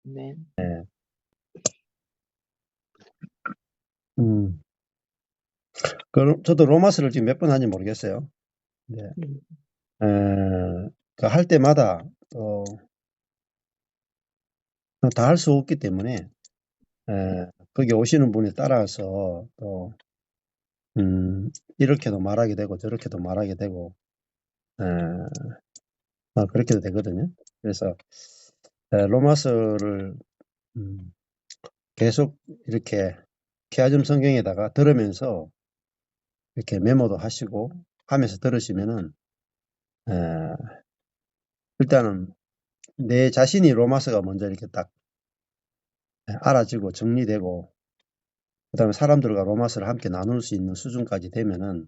네. 예. 음. 저도 로마스를 지금 몇 번 하는지 모르겠어요. 네. 할 때마다 다 할 수 없기 때문에 거기 오시는 분에 따라서 또 이렇게도 말하게 되고 저렇게도 말하게 되고 그렇게도 되거든요. 그래서 로마서를 계속 이렇게 케아점 성경에다가 들으면서 이렇게 메모도 하시고 하면서 들으시면은 일단은 내 자신이 로마서가 먼저 이렇게 딱 알아지고 정리되고 그다음에 사람들과 로마서를 함께 나눌 수 있는 수준까지 되면은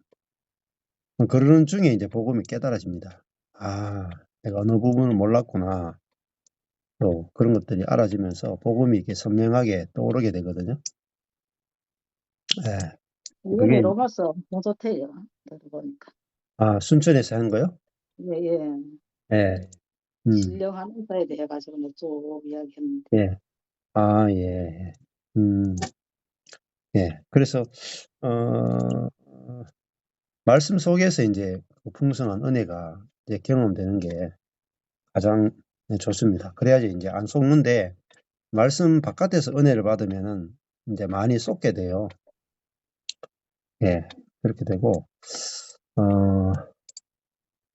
그러는 중에 이제 복음이 깨달아집니다. 아, 내가 어느 부분을 몰랐구나. 또 그런 것들이 알아지면서 복음이 이렇게 선명하게 떠오르게 되거든요. 예. 이번에 그게 로마서 공소태요. 들어보니까. 순천에서 한 거요? 예. 예. 신령한 의사에 대해 가지고 쭉 이야기했는데. 예. 예. 예. 그래서 말씀 속에서 이제 풍성한 은혜가 이제 경험되는 게 가장 좋습니다. 그래야지 이제 안 속는데 말씀 바깥에서 은혜를 받으면은 이제 많이 쏟게 돼요. 예. 그렇게 되고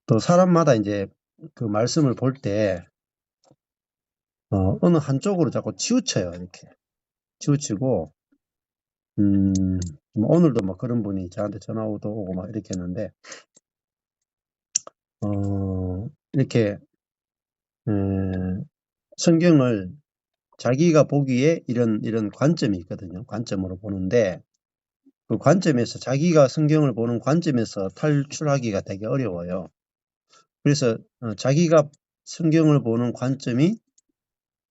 또 사람마다 이제 그 말씀을 볼 때 어느 한쪽으로 자꾸 치우쳐요. 이렇게 치우치고 뭐 오늘도 막 그런 분이 저한테 전화도 오고 막 이렇게 했는데 이렇게 성경을 자기가 보기에 이런 관점이 있거든요. 관점으로 보는데 그 관점에서 자기가 성경을 보는 관점에서 탈출하기가 되게 어려워요. 그래서 자기가 성경을 보는 관점이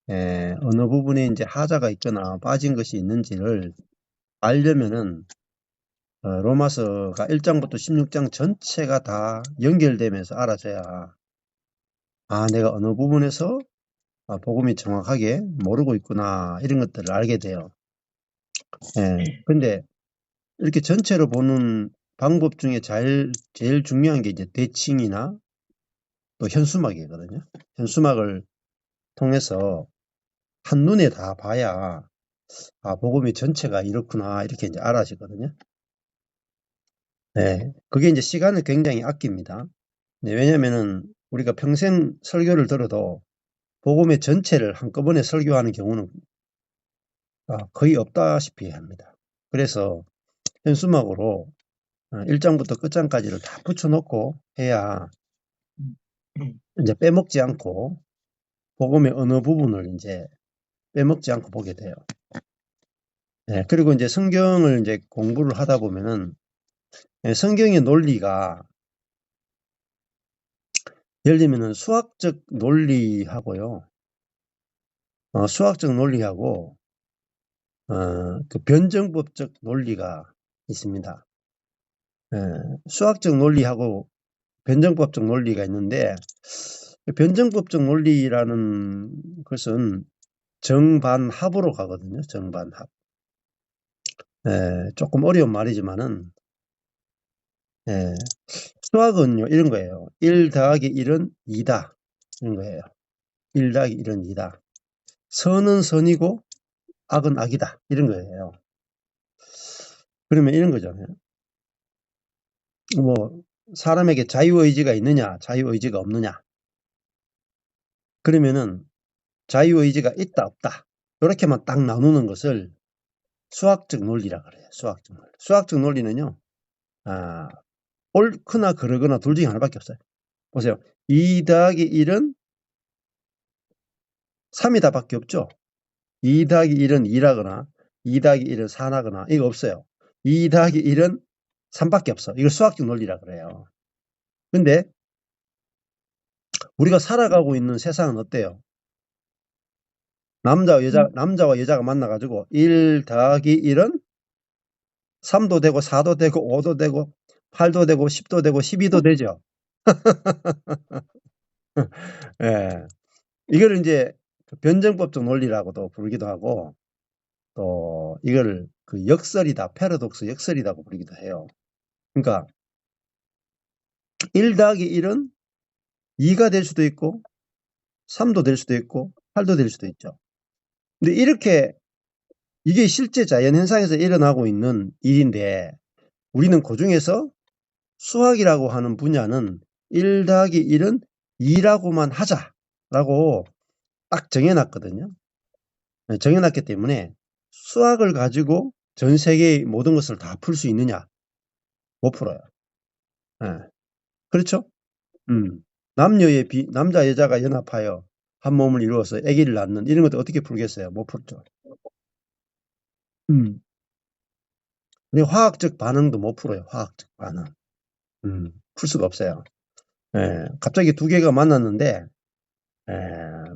어느 부분에 이제 하자가 있거나 빠진 것이 있는지를 알려면은 로마서가 1장부터 16장 전체가 다 연결되면서 알아져야 내가 어느 부분에서 복음이 정확하게 모르고 있구나 이런 것들을 알게 돼요. 근데 이렇게 전체로 보는 방법 중에 제일 중요한 게 이제 대칭이나 또 현수막이거든요. 현수막을 통해서 한눈에 다 봐야 복음이 전체가 이렇구나 이렇게 이제 알아지거든요. 그게 이제 시간을 굉장히 아낍니다. 왜냐면은 우리가 평생 설교를 들어도 복음의 전체를 한꺼번에 설교하는 경우는 거의 없다시피 합니다. 그래서 현수막으로 1장부터 끝장까지를 다 붙여놓고 해야 이제 빼먹지 않고 복음의 어느 부분을 이제 빼먹지 않고 보게 돼요. 그리고 이제 성경을 이제 공부를 하다 보면은 성경의 논리가 예를 들면은 수학적 논리하고요. 수학적 논리하고 그 변정법적 논리가 있습니다. 수학적 논리하고 변정법적 논리가 있는데 변정법적 논리라는 것은 정반합으로 가거든요. 정반합. 조금 어려운 말이지만은 수학은요 이런 거예요. 1 더하기 1은 2다. 이런 거예요. 1 더하기 1은 2다. 선은 선이고 악은 악이다. 이런 거예요. 그러면 이런 거잖아요. 뭐 사람에게 자유의지가 있느냐 자유의지가 없느냐. 그러면은 자유의지가 있다 없다. 이렇게만 딱 나누는 것을 수학적 논리라 그래요. 수학적 논리. 수학적 논리는요. 옳거나 그르거나 둘 중에 하나밖에 없어요. 보세요. 2 더하기 1은 3이다 밖에 없죠. 2 더하기 1은 2라거나 2 더하기 1은 4라거나 이거 없어요. 2 더하기 1은 3밖에 없어. 이걸 수학적 논리라 그래요. 근데 우리가 살아가고 있는 세상은 어때요? 남자와 여자가 만나가지고 1 더하기 1은 3도 되고 4도 되고 5도 되고 8도 되고 10도 되고 12도 되죠. 예. 이걸 이제 변정법적 논리라고도 부르기도 하고, 또 이걸 그 역설이다, 패러독스 역설이라고 부르기도 해요. 그러니까 1 더하기 1은 2가 될 수도 있고 3도 될 수도 있고 8도 될 수도 있죠. 근데 이렇게 이게 실제 자연현상에서 일어나고 있는 일인데, 우리는 그중에서 수학이라고 하는 분야는 1 더하기 1은 2라고만 하자라고 딱 정해놨거든요. 정해놨기 때문에 수학을 가지고 전 세계의 모든 것을 다 풀 수 있느냐? 못 풀어요. 예. 그렇죠? 남자 여자가 연합하여 한 몸을 이루어서 아기를 낳는 이런 것도 어떻게 풀겠어요? 못 풀죠. 근데 화학적 반응도 못 풀어요. 화학적 반응. 풀 수가 없어요. 예, 갑자기 두 개가 만났는데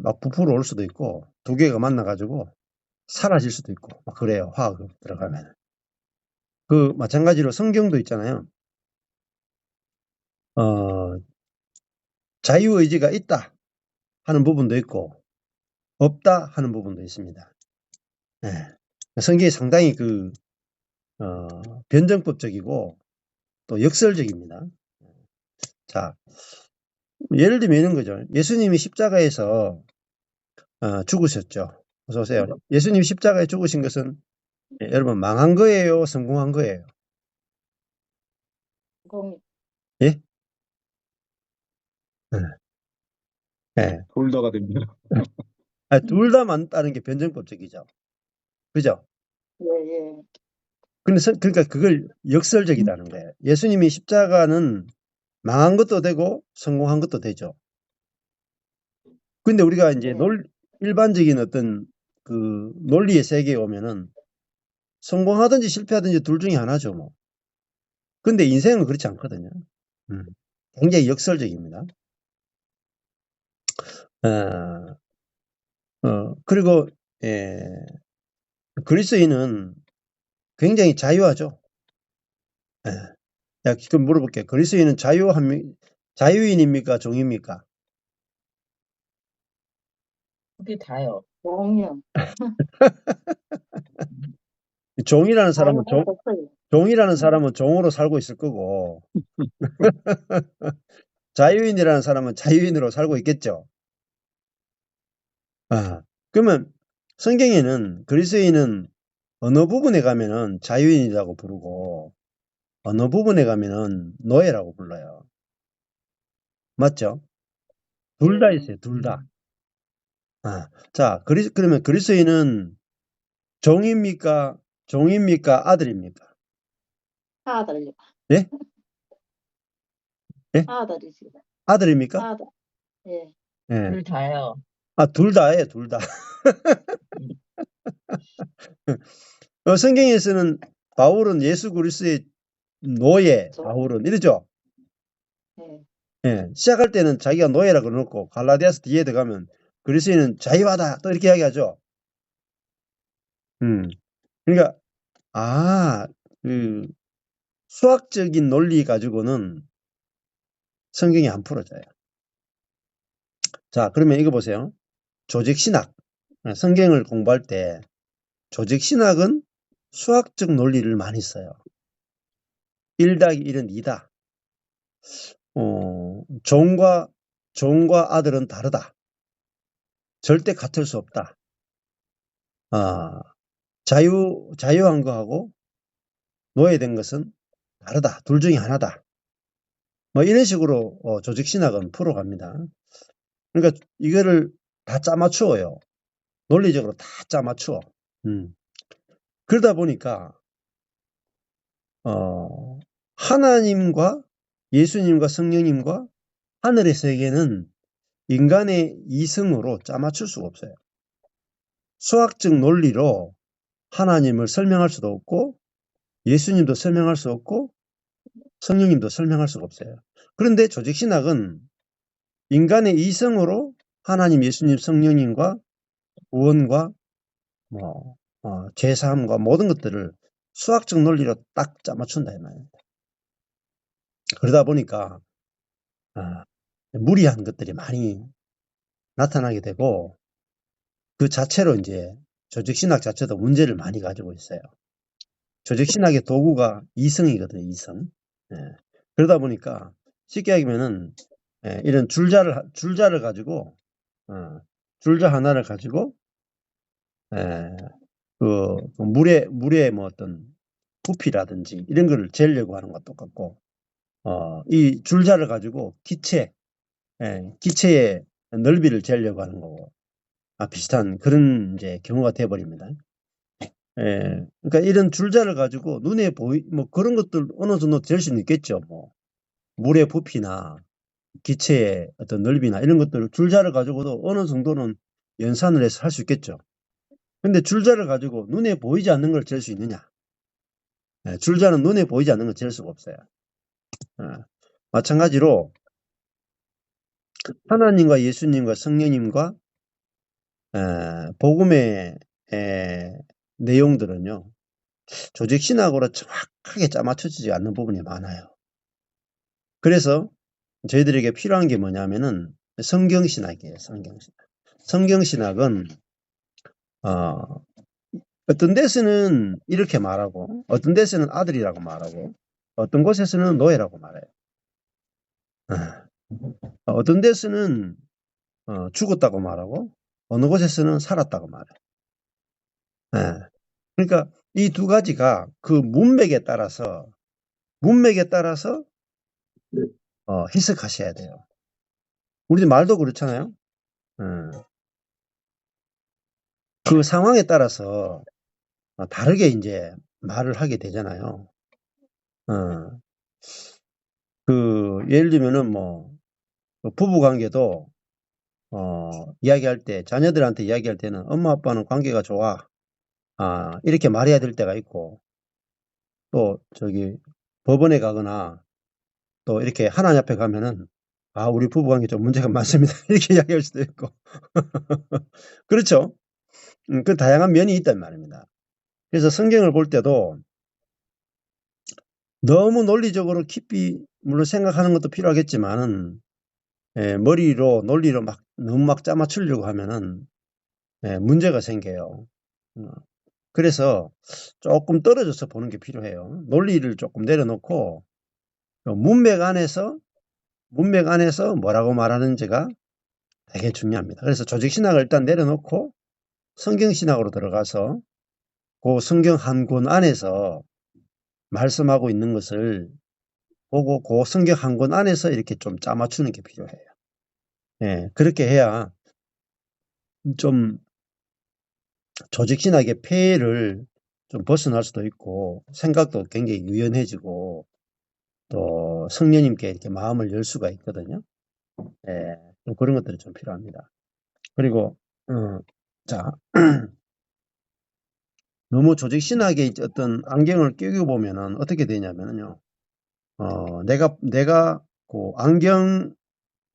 막 부풀어 올 수도 있고, 두 개가 만나가지고 사라질 수도 있고 막 그래요. 화학을 들어가면. 그 마찬가지로 성경도 있잖아요. 자유의지가 있다 하는 부분도 있고 없다 하는 부분도 있습니다. 예. 성경이 상당히 변정법적이고 또 역설적입니다. 자, 예를 들면 이런 거죠. 예수님이 십자가에서 죽으셨죠. 어서 오세요. 예수님이 십자가에 죽으신 것은 여러분 망한 거예요? 성공한 거예요? 공, 예? 예. 둘 다가 됩니다. 둘 다 맞다는 게 변정법적이죠. 그죠? 예, 예. 근데 그러니까 그걸 역설적이라는 거예요. 예수님이 십자가는 망한 것도 되고 성공한 것도 되죠. 근데 우리가 이제 예. 일반적인 어떤 그 논리의 세계에 오면은 성공하든지 실패하든지 둘 중에 하나죠, 뭐. 근데 인생은 그렇지 않거든요. 굉장히 역설적입니다. 그리고 그리스인은 굉장히 자유하죠. 야, 그럼 물어볼게요. 그리스인은 자유인입니까? 종입니까? 그게 다요. 공요. 종이라는 사람은 자유해졌어요. 종이라는 사람은 종으로 살고 있을 거고, 자유인이라는 사람은 자유인으로 살고 있겠죠. 그러면 성경에는 그리스인은 어느 부분에 가면은 자유인이라고 부르고 어느 부분에 가면은 노예라고 불러요. 맞죠? 둘 다 있어요. 둘 다. 자, 그러면 그리스인은 종입니까? 아들입니까? 아들요. 예? 예? 아들이지. 아들입니까? 아들. 예. 예. 둘 다요. 둘 다예요. 둘 다. 성경에서는 바울은 예수 그리스도의 노예, 바울은 이러죠. 예. 예, 시작할 때는 자기가 노예라 그러놓고 갈라디아서 뒤에 들어가면 그리스도인은 자유하다 또 이렇게 이야기하죠. 그러니까 그 수학적인 논리 가지고는 성경이 안 풀어져요. 자, 그러면 이거 보세요. 조직신학. 성경을 공부할 때 조직신학은 수학적 논리를 많이 써요. 1 더하기 1은 2다. 종과 아들은 다르다. 절대 같을 수 없다. 자유한 거하고 노예된 것은 다르다. 둘 중에 하나다. 뭐 이런 식으로 조직신학은 풀어갑니다. 그러니까 이거를 다 짜맞추어요. 논리적으로 다 짜맞추어. 그러다 보니까 하나님과 예수님과 성령님과 하늘의 세계는 인간의 이성으로 짜맞출 수가 없어요. 수학적 논리로 하나님을 설명할 수도 없고 예수님도 설명할 수 없고 성령님도 설명할 수가 없어요. 그런데 조직신학은 인간의 이성으로 하나님, 예수님, 성령님과 구원과 죄사함과 모든 것들을 수학적 논리로 딱 짜맞춘다 이 말입니다. 그러다 보니까 무리한 것들이 많이 나타나게 되고 그 자체로 이제 조직신학 자체도 문제를 많이 가지고 있어요. 조직신학의 도구가 이성이거든요, 이성. 예. 그러다 보니까 쉽게 얘기하면은 이런 줄자를 가지고 줄자 하나를 가지고 그 물에 뭐 어떤 부피라든지 이런 거를 재려고 하는 것도 똑같고 이 줄자를 가지고 기체의 넓이를 재려고 하는 거고 비슷한 그런 이제 경우가 돼 버립니다. 그러니까 이런 줄자를 가지고 눈에 뭐 그런 것들 어느 정도 될 수는 있겠죠. 뭐 물의 부피나 기체의 어떤 넓이나 이런 것들을 줄자를 가지고도 어느 정도는 연산을 해서 할 수 있겠죠. 근데 줄자를 가지고 눈에 보이지 않는 걸 잴 수 있느냐? 줄자는 눈에 보이지 않는 걸 잴 수가 없어요. 마찬가지로 하나님과 예수님과 성령님과 복음의 내용들은요. 조직신학으로 정확하게 짜맞춰지지 않는 부분이 많아요. 그래서 저희들에게 필요한 게 뭐냐면은 성경신학이에요. 성경신학은 어떤 데서는 이렇게 말하고 어떤 데서는 아들이라고 말하고 어떤 곳에서는 노예라고 말해요. 어떤 데서는 죽었다고 말하고 어느 곳에서는 살았다고 말해요. 그러니까 이 두 가지가 그 문맥에 따라서 해석하셔야 돼요. 우리 말도 그렇잖아요. 그 상황에 따라서 다르게 이제 말을 하게 되잖아요. 예를 들면은 뭐 부부 관계도 이야기할 때 자녀들한테 이야기할 때는 엄마 아빠는 관계가 좋아. 이렇게 말해야 될 때가 있고 또 저기 법원에 가거나 또 이렇게 하나님 앞에 가면은 우리 부부 관계 좀 문제가 많습니다. 이렇게 이야기할 수도 있고. 그렇죠? 그 다양한 면이 있단 말입니다. 그래서 성경을 볼 때도 너무 논리적으로 깊이 물론 생각하는 것도 필요하겠지만은 논리로 너무 막 짜맞추려고 하면은 문제가 생겨요. 그래서 조금 떨어져서 보는 게 필요해요. 논리를 조금 내려놓고 문맥 안에서 뭐라고 말하는지가 되게 중요합니다. 그래서 조직신학을 일단 내려놓고 성경신학으로 들어가서 그 성경 한 권 안에서 말씀하고 있는 것을 보고 그 성경 한 권 안에서 이렇게 좀 짜맞추는 게 필요해요. 그렇게 해야 좀 조직신학의 폐해를 좀 벗어날 수도 있고 생각도 굉장히 유연해지고 또 성령님께 이렇게 마음을 열 수가 있거든요. 좀 그런 것들이 좀 필요합니다. 그리고 자 너무 조직신학의 어떤 안경을 끼고 보면은 어떻게 되냐면요. 내가 그 안경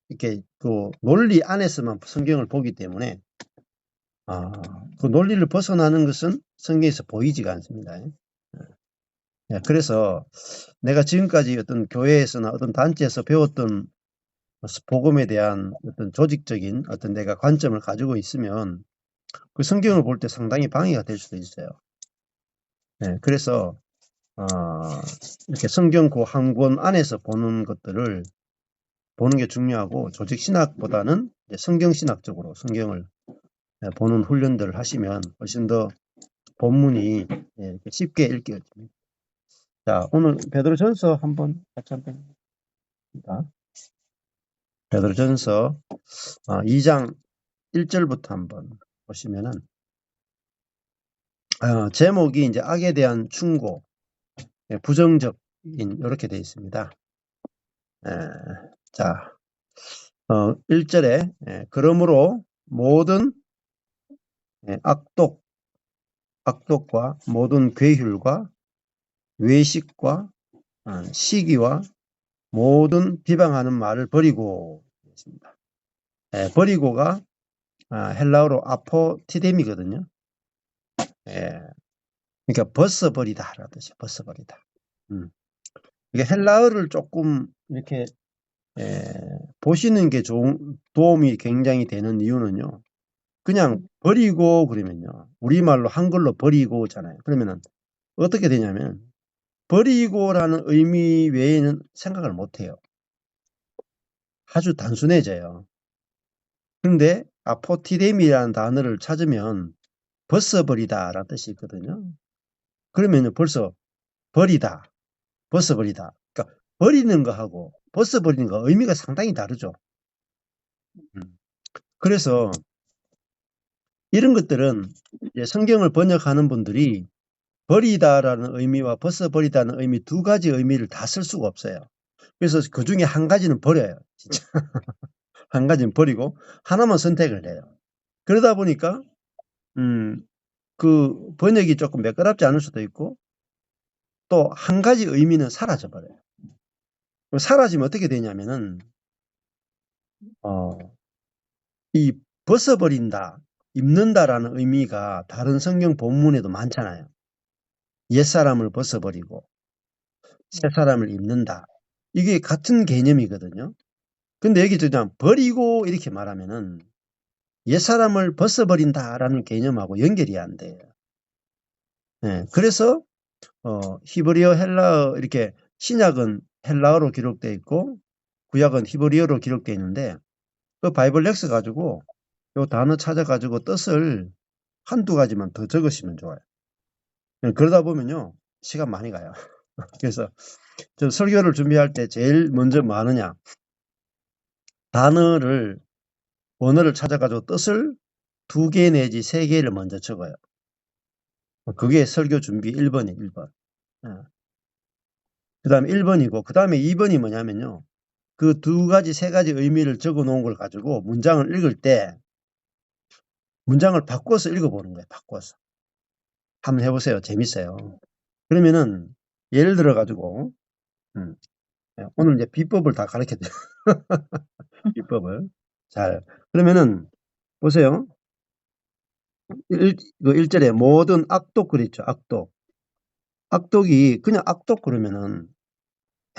이렇게 그 논리 안에서만 성경을 보기 때문에 그 논리를 벗어나는 것은 성경에서 보이지가 않습니다. 그래서 내가 지금까지 어떤 교회에서나 어떤 단체에서 배웠던 복음에 대한 어떤 조직적인 어떤 내가 관점을 가지고 있으면 그 성경을 볼 때 상당히 방해가 될 수도 있어요. 그래서 이렇게 성경 그 한 권 안에서 보는 것들을 보는 게 중요하고 조직신학보다는 성경신학적으로 성경을 보는 훈련들을 하시면 훨씬 더 본문이 이렇게 쉽게 읽혀집니다. 자, 오늘 베드로전서 한번 같이 한번 봅니다. 베드로전서 2장 1절부터 한번 보시면은 제목이 이제 악에 대한 충고, 부정적인 이렇게 되어 있습니다. 자, 1절에 그러므로 모든 악독과 모든 괴휼과 외식과 시기와 모든 비방하는 말을 버리고 있습니다. 버리고가 헬라어로 아포티뎀이거든요. 그러니까 벗어버리다라는 뜻이에요. 벗어버리다. 이게 헬라어를 조금 이렇게 보시는 게 도움이 굉장히 되는 이유는요. 그냥 버리고 그러면요. 우리말로 한글로 버리고잖아요. 그러면은 어떻게 되냐면 버리고라는 의미 외에는 생각을 못 해요. 아주 단순해져요. 근데 아포티뎀이라는 단어를 찾으면 벗어버리다라는 뜻이 있거든요. 그러면요 벌써 버리다, 벗어버리다. 그러니까 버리는 거하고 벗어버리는 거 의미가 상당히 다르죠. 그래서 이런 것들은 이제 성경을 번역하는 분들이 버리다라는 의미와 벗어버리다는 의미 두 가지 의미를 다 쓸 수가 없어요. 그래서 그 중에 한 가지는 버려요. 진짜. 한 가지는 버리고 하나만 선택을 해요. 그러다 보니까 그 번역이 조금 매끄럽지 않을 수도 있고 또 한 가지 의미는 사라져 버려요. 사라지면 어떻게 되냐면은 이 벗어버린다, 입는다라는 의미가 다른 성경 본문에도 많잖아요. 옛사람을 벗어버리고 새사람을 입는다. 이게 같은 개념이거든요. 근데 여기 그냥 버리고 이렇게 말하면은 옛사람을 벗어버린다라는 개념하고 연결이 안 돼요. 네, 그래서 히브리어, 헬라어 이렇게 신약은 헬라어로 기록되어 있고 구약은 히브리어로 기록되어 있는데 그 바이블 렉스 가지고 요 단어 찾아가지고 뜻을 한두 가지만 더 적으시면 좋아요. 그러다 보면요 시간 많이 가요. 그래서 저 설교를 준비할 때 제일 먼저 뭐 하느냐, 단어를 원어를 찾아가지고 뜻을 2개 내지 3개를 먼저 적어요. 그게 설교 준비 1번이에요. 1번. 그 다음에 1번이고 그 다음에 2번이 뭐냐면요, 그 2가지 3가지 의미를 적어 놓은 걸 가지고 문장을 읽을 때 문장을 바꿔서 읽어보는 거예요. 바꿔서 한번 해보세요. 재밌어요. 그러면은 예를 들어 가지고 오늘 이제 비법을 다 가르쳐드려요. 비법을. 잘. 그러면은 보세요. 1절에 모든 악독 그랬죠. 악독. 악독이 그냥 악독 그러면은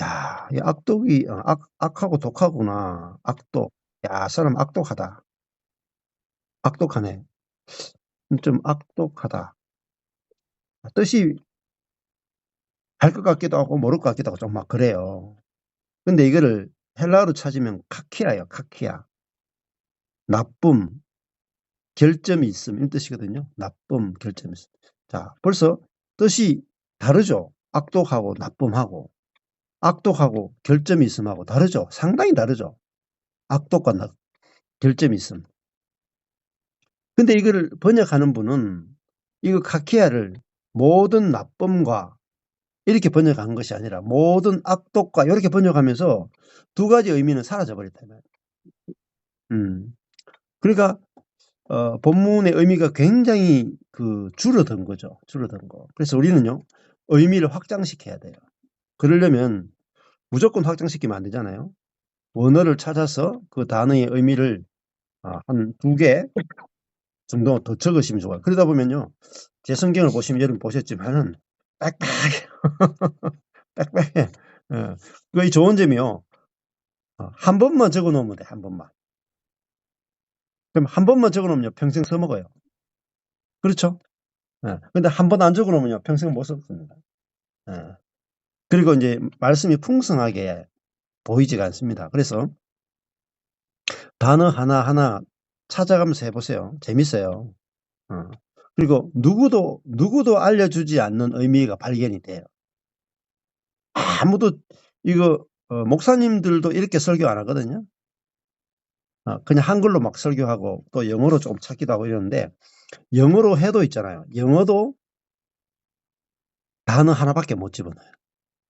야, 이 악독이 악하고 독하구나. 악독. 야, 사람 악독하다. 악독하네. 좀 악독하다. 뜻이 할 것 같기도 하고 모를 것 같기도 하고 좀 막 그래요. 근데 이거를 헬라어로 찾으면 카키아예요. 카키아. 나쁨, 결점이 있음 이런 뜻이거든요. 나쁨, 결점이 있음. 자, 벌써 뜻이 다르죠. 악독하고 나쁨하고. 악독하고 결점이 있음하고 다르죠. 상당히 다르죠. 악독과 결점이 있음. 근데 이거를 번역하는 분은 이거 카키아를 모든 나쁨과 이렇게 번역한 것이 아니라 모든 악독과 이렇게 번역하면서 2가지 의미는 사라져 버렸다. 그러니까 본문의 의미가 굉장히 줄어든 거죠. 줄어든 거. 그래서 우리는요 의미를 확장시켜야 돼요. 그러려면 무조건 확장시키면 안 되잖아요. 원어를 찾아서 그 단어의 의미를 한 2개 정도 더 적으시면 좋아요. 그러다 보면요 제 성경을 보시면 여러분 보셨지만은 빽빽해. 빽빽해. 그 좋은 점이요, 한 번만 적어 놓으면 돼. 한 번만. 그럼 한 번만 적어 놓으면요 평생 써먹어요. 그렇죠? 근데 한 번 안 적어 놓으면요 평생 못 썼습니다. 그리고 이제 말씀이 풍성하게 보이지가 않습니다. 그래서 단어 하나하나 찾아가면서 해보세요. 재밌어요. 그리고 누구도 알려주지 않는 의미가 발견이 돼요. 아무도 이거 목사님들도 이렇게 설교 안 하거든요. 그냥 한글로 막 설교하고 또 영어로 조금 찾기도 하고 이러는데 영어로 해도 있잖아요. 영어도 단어 하나밖에 못 집어넣어요.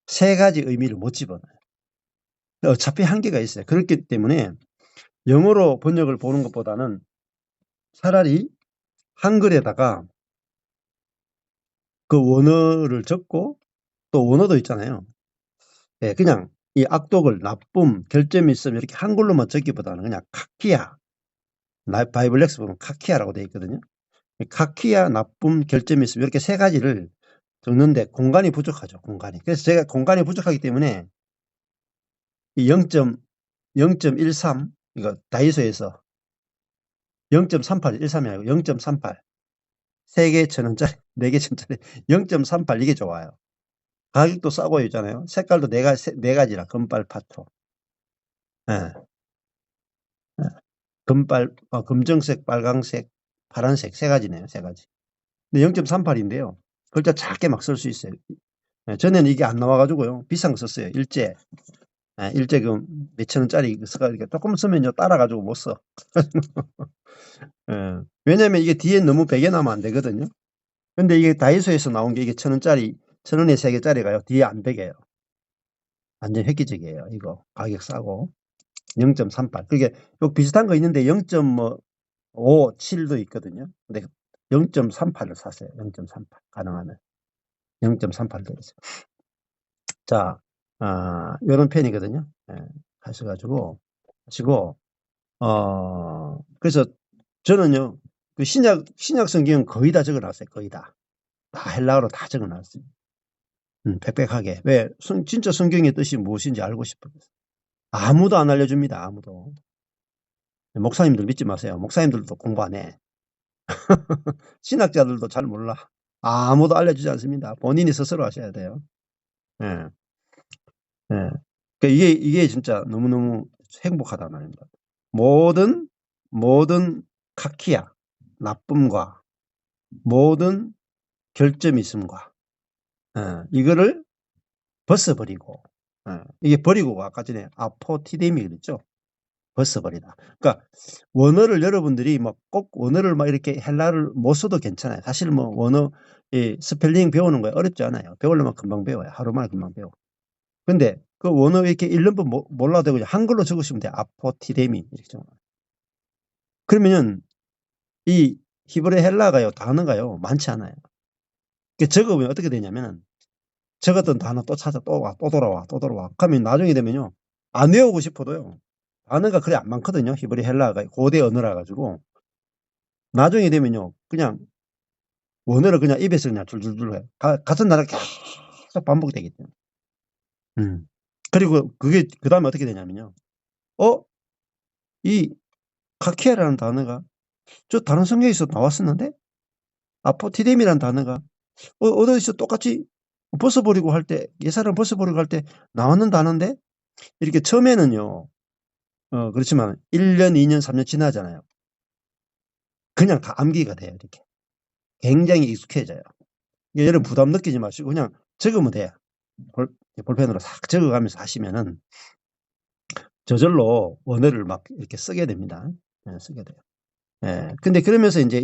3가지 의미를 못 집어넣어요. 어차피 한계가 있어요. 그렇기 때문에 영어로 번역을 보는 것보다는 차라리 한글에다가 그 원어를 적고 또 원어도 있잖아요. 예, 그냥 이 악독을 나쁨, 결점이 있으면 이렇게 한글로만 적기보다는 그냥 카키아, 바이블 렉스 보면 카키아라고 되어 있거든요. 카키아, 나쁨, 결점이 있으면 이렇게 3가지를 적는데 공간이 부족하죠. 공간이. 그래서 제가 공간이 부족하기 때문에 이 0.13 이거 다이소에서 0.38, 13이 아니고 0.38. 3개 1,000원짜리, 4개 1,000원짜리 0.38 이게 좋아요. 가격도 싸고 있잖아요. 색깔도 네 가지라, 금빨, 파토. 예. 금정색, 빨강색, 파란색 3가지네요. 3가지. 근데 0.38인데요. 글자 작게 막 쓸 수 있어요. 예, 전에는 이게 안 나와가지고요. 비싼 거 썼어요. 일제. 예, 일제 그 몇천 원짜리 써가지고 조금 쓰면요. 따라가지고 못 써. 예, 왜냐면 이게 뒤에 너무 베개 나면 안 되거든요. 근데 이게 다이소에서 나온 게 이게 1,000원짜리, 1,000원에 3개짜리가요. 뒤에 안 베개요. 완전 획기적이에요. 이거 가격 싸고 0.38. 그게 요 비슷한 거 있는데 0.5, 7도 있거든요. 근데 0.38을 샀어요. 0.38 가능하면 0.38 되겠어요. 자, 요런 펜이거든요. 예, 하셔가지고 하시고 그래서 저는요 그 신약 성경은 거의 다 적어놨어요. 거의 다 헬라어로 다 적어놨어요. 빽빽하게. 왜? 진짜 성경의 뜻이 무엇인지 알고 싶어서. 아무도 안 알려줍니다. 아무도. 목사님들 믿지 마세요. 목사님들도 공부 안 해. 신학자들도 잘 몰라. 아무도 알려주지 않습니다. 본인이 스스로 하셔야 돼요. 예. 예. 그러니까 이게 진짜 너무너무 행복하다는 말입니다. 모든 카키야, 나쁨과 모든 결점이 있음과 이거를 벗어버리고 이게 버리고가 아까 전에 아포티데미 그랬죠. 벗어버리다. 그러니까 원어를 여러분들이 뭐 꼭 원어를 막 이렇게 헬라를 못 써도 괜찮아요. 사실 뭐 원어 스펠링 배우는 거 어렵지 않아요. 배우려면 금방 배워요. 하루 만에 금방 배워. 근데 그 원어 이렇게 읽는 법 몰라도 그냥 한글로 적으시면 돼요. 아포티데미 이렇게 적어요. 그러면은 이 히브리 헬라가요 단어가요 많지 않아요. 적으면 어떻게 되냐면 적었던 단어 또 찾아 또 와 또 돌아와 또 돌아와. 그러면 나중에 되면요 안 외우고 싶어도요 단어가 그래 안 많거든요. 히브리 헬라가 고대 언어라 가지고 나중에 되면요 그냥 원어를 그냥 입에서 그냥 줄줄줄 해요. 같은 단어 계속 반복되기 때문에. 그리고 그게 그 다음에 어떻게 되냐면요 이 카키아라는 단어가 저 다른 성경에서 나왔었는데 아포티뎀이라는 단어가 어디서 똑같이 벗어버리고 할 때 옛사람 벗어버리고 할 때 나왔는 단어인데 이렇게 처음에는요 그렇지만 1년 2년 3년 지나잖아요. 그냥 다 암기가 돼요. 이렇게 굉장히 익숙해져요. 여러분 부담 느끼지 마시고 그냥 적으면 돼요. 볼펜으로 싹 적어가면서 하시면은 저절로 원어를 막 이렇게 쓰게 됩니다. 쓰게 돼요. 근데 그러면서 이제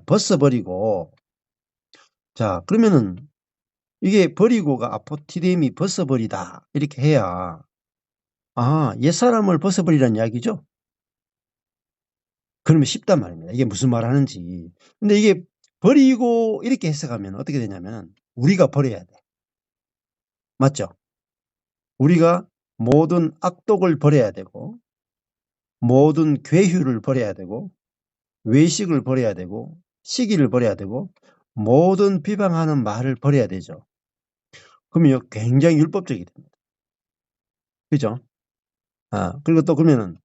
벗어버리고 자 그러면은 이게 버리고가 아포티뎀이 벗어버리다 이렇게 해야 옛사람을 벗어버리라는 이야기죠. 그러면 쉽단 말입니다. 이게 무슨 말 하는지. 근데 이게 버리고 이렇게 해석하면 어떻게 되냐면 우리가 버려야 돼. 맞죠? 우리가 모든 악독을 버려야 되고 모든 괴휴를 버려야 되고 외식을 버려야 되고 시기를 버려야 되고 모든 비방하는 말을 버려야 되죠. 그러면 굉장히 율법적이 됩니다. 그죠? 그리고 또 그러면은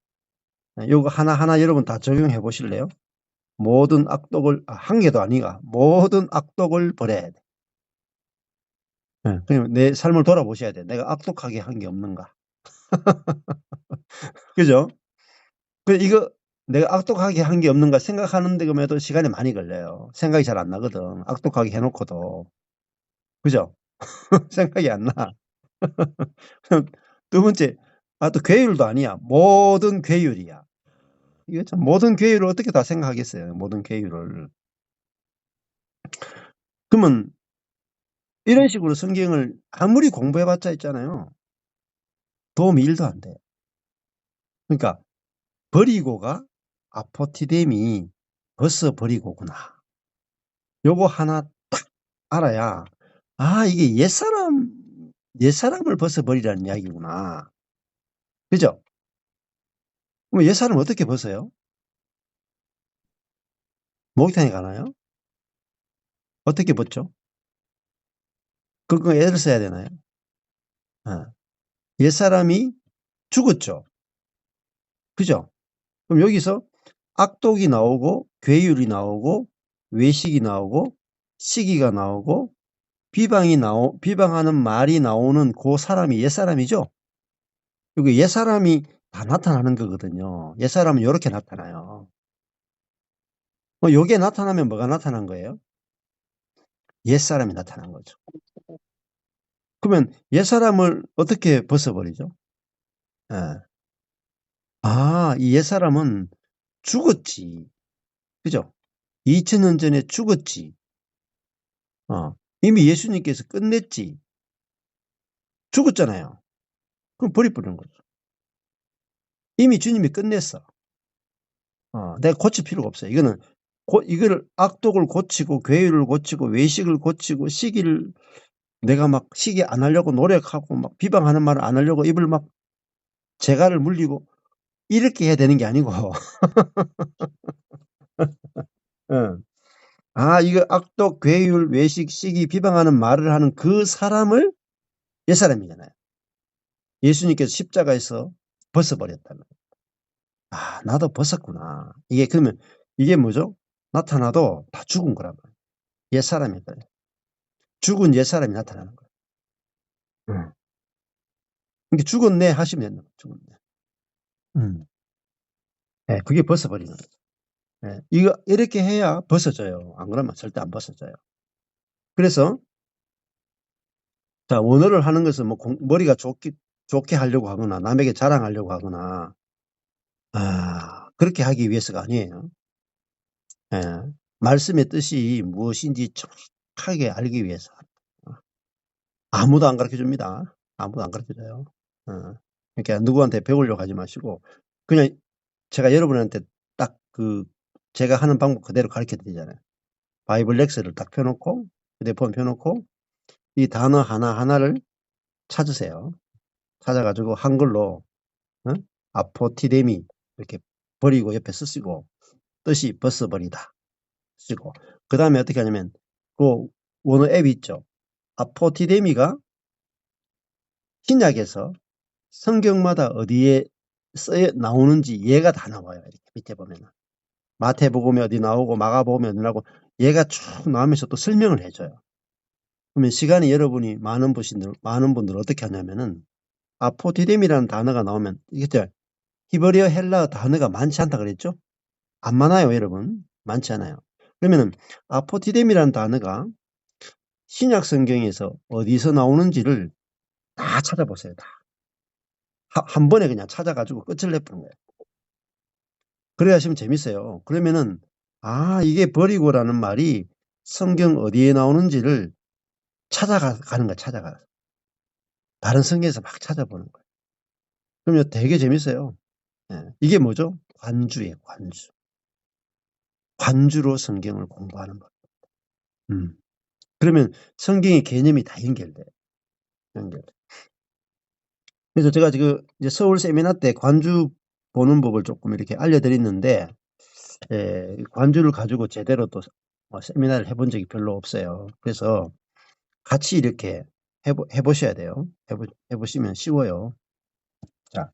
요거 하나하나 여러분 다 적용해 보실래요? 모든 악독을 한 개도 아니가 모든 악독을 버려야 돼. 그럼 내 삶을 돌아보셔야 돼. 내가 악독하게 한 게 없는가? 그죠? 이거 내가 악독하게 한 게 없는가 생각하는 데에도 시간이 많이 걸려요. 생각이 잘 안 나거든. 악독하게 해놓고도. 그죠? 생각이 안 나. 두 번째, 또 괴율도 아니야. 모든 괴율이야. 이거 참 모든 괴율을 어떻게 다 생각하겠어요. 모든 괴율을. 그러면 이런 식으로 성경을 아무리 공부해봤자 있잖아요. 도움이 1도 안 돼요. 그러니까 버리고가 아포티뎀이 벗어버리고구나. 요거 하나 딱 알아야 이게 옛사람을 벗어버리라는 이야기구나. 그죠? 그럼 옛사람 어떻게 벗어요? 목욕탕에 가나요? 어떻게 벗죠? 그거 애를 써야 되나요? 옛사람이 죽었죠. 그죠? 그럼 여기서 악독이 나오고 괴율이 나오고 외식이 나오고 시기가 나오고 비방하는 말이 나오는 그 사람이 옛사람이죠. 그리고 옛사람이 다 나타나는 거거든요. 옛사람은 이렇게 나타나요. 요게 나타나면 뭐가 나타난 거예요? 옛사람이 나타난 거죠. 그러면 옛사람을 어떻게 벗어버리죠? 예. 이 옛사람은 죽었지. 그죠? 2000년 전에 죽었지. 이미 예수님께서 끝냈지. 죽었잖아요. 그럼 버려버리는 거죠. 이미 주님이 끝냈어. 내가 고칠 필요가 없어요. 이거를 악독을 고치고, 괴율을 고치고, 외식을 고치고, 시기를 내가 막 시기 안 하려고 노력하고, 막 비방하는 말을 안 하려고 입을 막 재갈을 물리고, 이렇게 해야 되는 게 아니고, 응. 이거 악독, 괴율, 외식, 시기, 비방하는 말을 하는 그 사람을 옛사람이잖아요. 예수님께서 십자가에서 벗어버렸다는. 나도 벗었구나. 그러면 이게 뭐죠? 나타나도 다 죽은 거란 말이에요. 옛사람이 거예요. 죽은 옛사람이 나타나는 거예요. 그러니까 죽었네 하시면 된다. 죽었네. 네, 그게 벗어버리는 거죠. 네, 이렇게 해야 벗어져요. 안 그러면 절대 안 벗어져요. 그래서 자, 원어를 하는 것은 뭐 머리가 좋게 하려고 하거나 남에게 자랑하려고 하거나 그렇게 하기 위해서가 아니에요. 예, 말씀의 뜻이 무엇인지 정확하게 알기 위해서. 아무도 안 가르쳐줍니다. 아무도 안 가르쳐줘요. 그러니까 누구한테 배우려고 하지 마시고 그냥 제가 여러분한테 딱 제가 하는 방법 그대로 가르쳐 드리잖아요. 바이블 렉스를 딱 펴놓고 휴대폰 펴놓고 이 단어 하나하나를 찾으세요. 찾아가지고 한글로 아포티데미 이렇게 버리고 옆에 쓰시고 뜻이 벗어버리다 쓰고 그 다음에 어떻게 하냐면 그 원어 앱이 있죠. 아포티데미가 신약에서 성경마다 어디에 나오는지 얘가 다 나와요. 이렇게 밑에 보면은 마태복음에 어디 나오고 마가복음에 어디 나오고 얘가 쭉 나오면서 또 설명을 해줘요. 그러면 시간이 여러분이 많은 분들 어떻게 하냐면은 아포티뎀이라는 단어가 나오면 이게 히브리어 헬라어 단어가 많지 않다 그랬죠? 안 많아요, 여러분. 많지 않아요. 그러면은 아포티뎀이라는 단어가 신약 성경에서 어디서 나오는지를 다 찾아보세요. 다. 한 번에 그냥 찾아가지고 끝을 내보는 거예요. 그래야 하시면 재밌어요. 그러면은 이게 버리고라는 말이 성경 어디에 나오는지를 찾아가는 거야. 찾아가. 다른 성경에서 막 찾아보는 거예요. 그러면 되게 재밌어요. 이게 뭐죠? 관주예요. 관주. 관주로 성경을 공부하는 것. 그러면 성경의 개념이 다 연결돼요. 그래서 제가 지금 이제 서울 세미나 때 관주 보는 법을 조금 이렇게 알려드렸는데 관주를 가지고 제대로 또 세미나를 해본 적이 별로 없어요. 그래서 같이 이렇게 해보셔야 돼요. 해보시면 쉬워요. 자,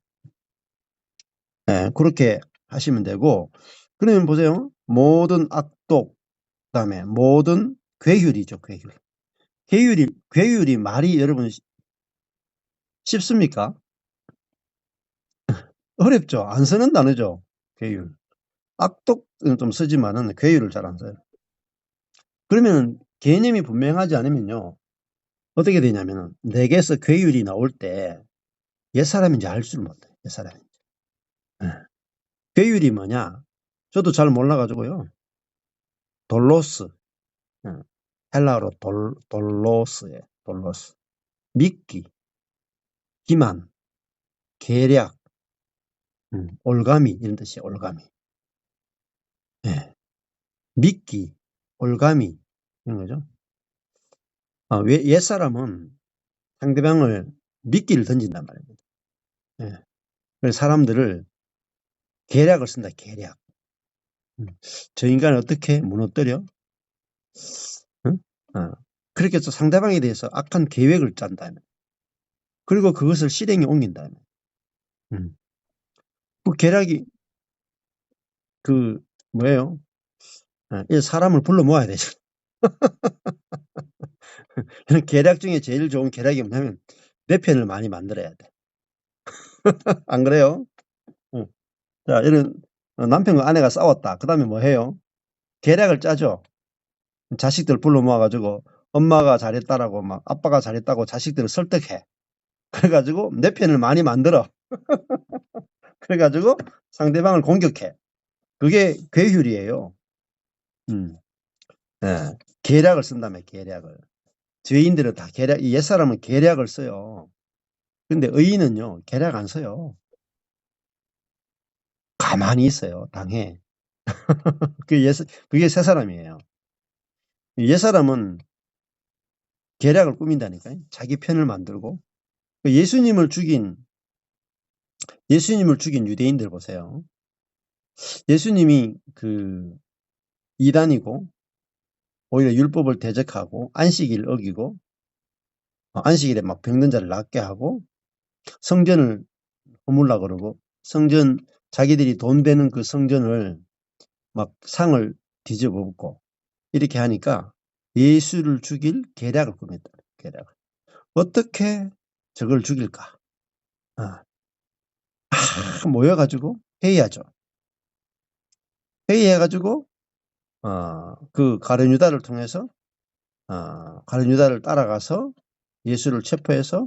그렇게 하시면 되고, 그러면 보세요. 모든 악독, 그다음에 모든 괴율이죠. 괴율이 말이 여러분 쉽습니까? 어렵죠. 안 쓰는 단어죠. 괴율. 악독은 좀 쓰지만은 괴율을 잘 안 써요. 그러면 개념이 분명하지 않으면요. 어떻게 되냐면은 내게서 괴율이 나올 때 옛사람인지 알 줄 못해요. 옛사람인지. 괴율이 뭐냐? 저도 잘 몰라가지고요. 돌로스. 헬라어로 돌로스예요. 돌로스. 믿기, 기만, 계략, 올가미 이런 뜻이에요. 올가미. 믿기, 올가미 이런 거죠. 옛사람은 상대방을 미끼를 던진단 말입니다. 그래서 사람들을 계략을 쓴다. 계략. 저 인간을 어떻게 무너뜨려? 그렇게 해서 상대방에 대해서 악한 계획을 짠다. 그리고 그것을 실행에 옮긴다. 그 계략이 뭐예요? 이 사람을 불러 모아야 되죠. 계략 중에 제일 좋은 계략이 뭐냐면 내 편을 많이 만들어야 돼. 안 그래요? 자, 이런 남편과 아내가 싸웠다. 그 다음에 뭐 해요? 계략을 짜죠. 자식들 불러 모아가지고 엄마가 잘했다라고 막 아빠가 잘했다고 자식들을 설득해. 그래가지고 내 편을 많이 만들어. 그래가지고 상대방을 공격해. 그게 괴휼이에요. 예, 계략을 쓴다며, 계략을. 죄인들은 다 옛사람은 계략을 써요. 근데 의인은요, 계략 안 써요. 가만히 있어요. 당해. 그게 새 사람이에요. 옛사람은 계략을 꾸민다니까요. 자기 편을 만들고. 예수님을 죽인 유대인들 보세요. 예수님이 이단이고, 오히려 율법을 대적하고, 안식일을 어기고, 안식일에 막 병든 자를 낫게 하고, 성전을 허물라 그러고, 자기들이 돈 되는 그 성전을 막 상을 뒤집어 엎고, 이렇게 하니까 예수를 죽일 계략을 꾸몄다. 계략을. 어떻게 저걸 죽일까? 모여가지고 회의하죠. 회의해가지고 그 가룟 유다를 통해서 가룟 유다를 따라가서 예수를 체포해서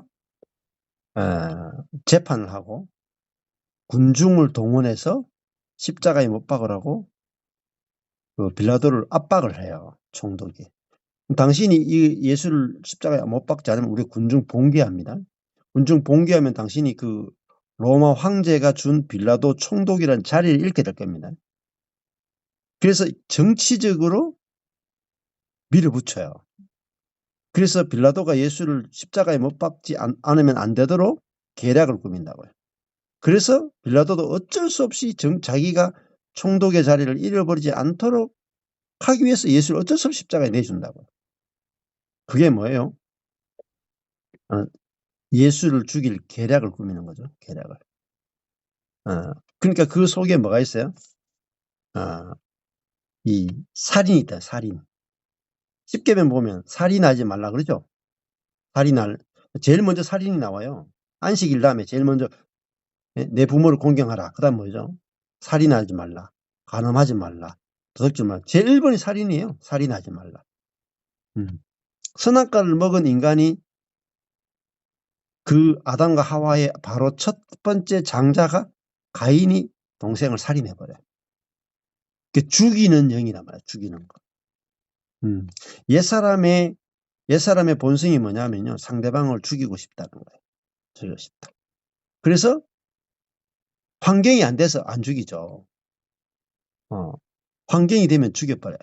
재판을 하고 군중을 동원해서 십자가에 못 박으라고 그 빌라도를 압박을 해요. 총독이. 당신이 이 예수를 십자가에 못 박지 않으면 우리 군중 봉기합니다. 군중 봉기하면 당신이 그 로마 황제가 준 빌라도 총독이라는 자리를 잃게 될 겁니다. 그래서 정치적으로 밀어붙여요. 그래서 빌라도가 예수를 십자가에 못 박지 않으면 안 되도록 계략을 꾸민다고요. 그래서 빌라도도 어쩔 수 없이 자기가 총독의 자리를 잃어버리지 않도록 하기 위해서 예수를 어쩔 수 없이 십자가에 내준다고요. 그게 뭐예요? 예수를 죽일 계략을 꾸미는 거죠. 계략을. 그러니까 그 속에 뭐가 있어요? 이 살인이 있다. 살인. 십계명 보면 살인하지 말라 그러죠. 제일 먼저 살인이 나와요. 안식일 다음에 제일 먼저 내 부모를 공경하라. 그 다음 뭐죠? 살인하지 말라. 간음하지 말라. 도둑질 말라. 제일 1번이 살인이에요. 살인하지 말라. 선악과를 먹은 인간이 그 아담과 하와의 바로 첫 번째 장자가 가인이 동생을 살인해버려요. 그 죽이는 영이란 말이야. 죽이는 거. 옛사람의 본성이 뭐냐면요. 상대방을 죽이고 싶다는 거예요. 죽이고 싶다. 그래서 환경이 안 돼서 안 죽이죠. 환경이 되면 죽여버려요.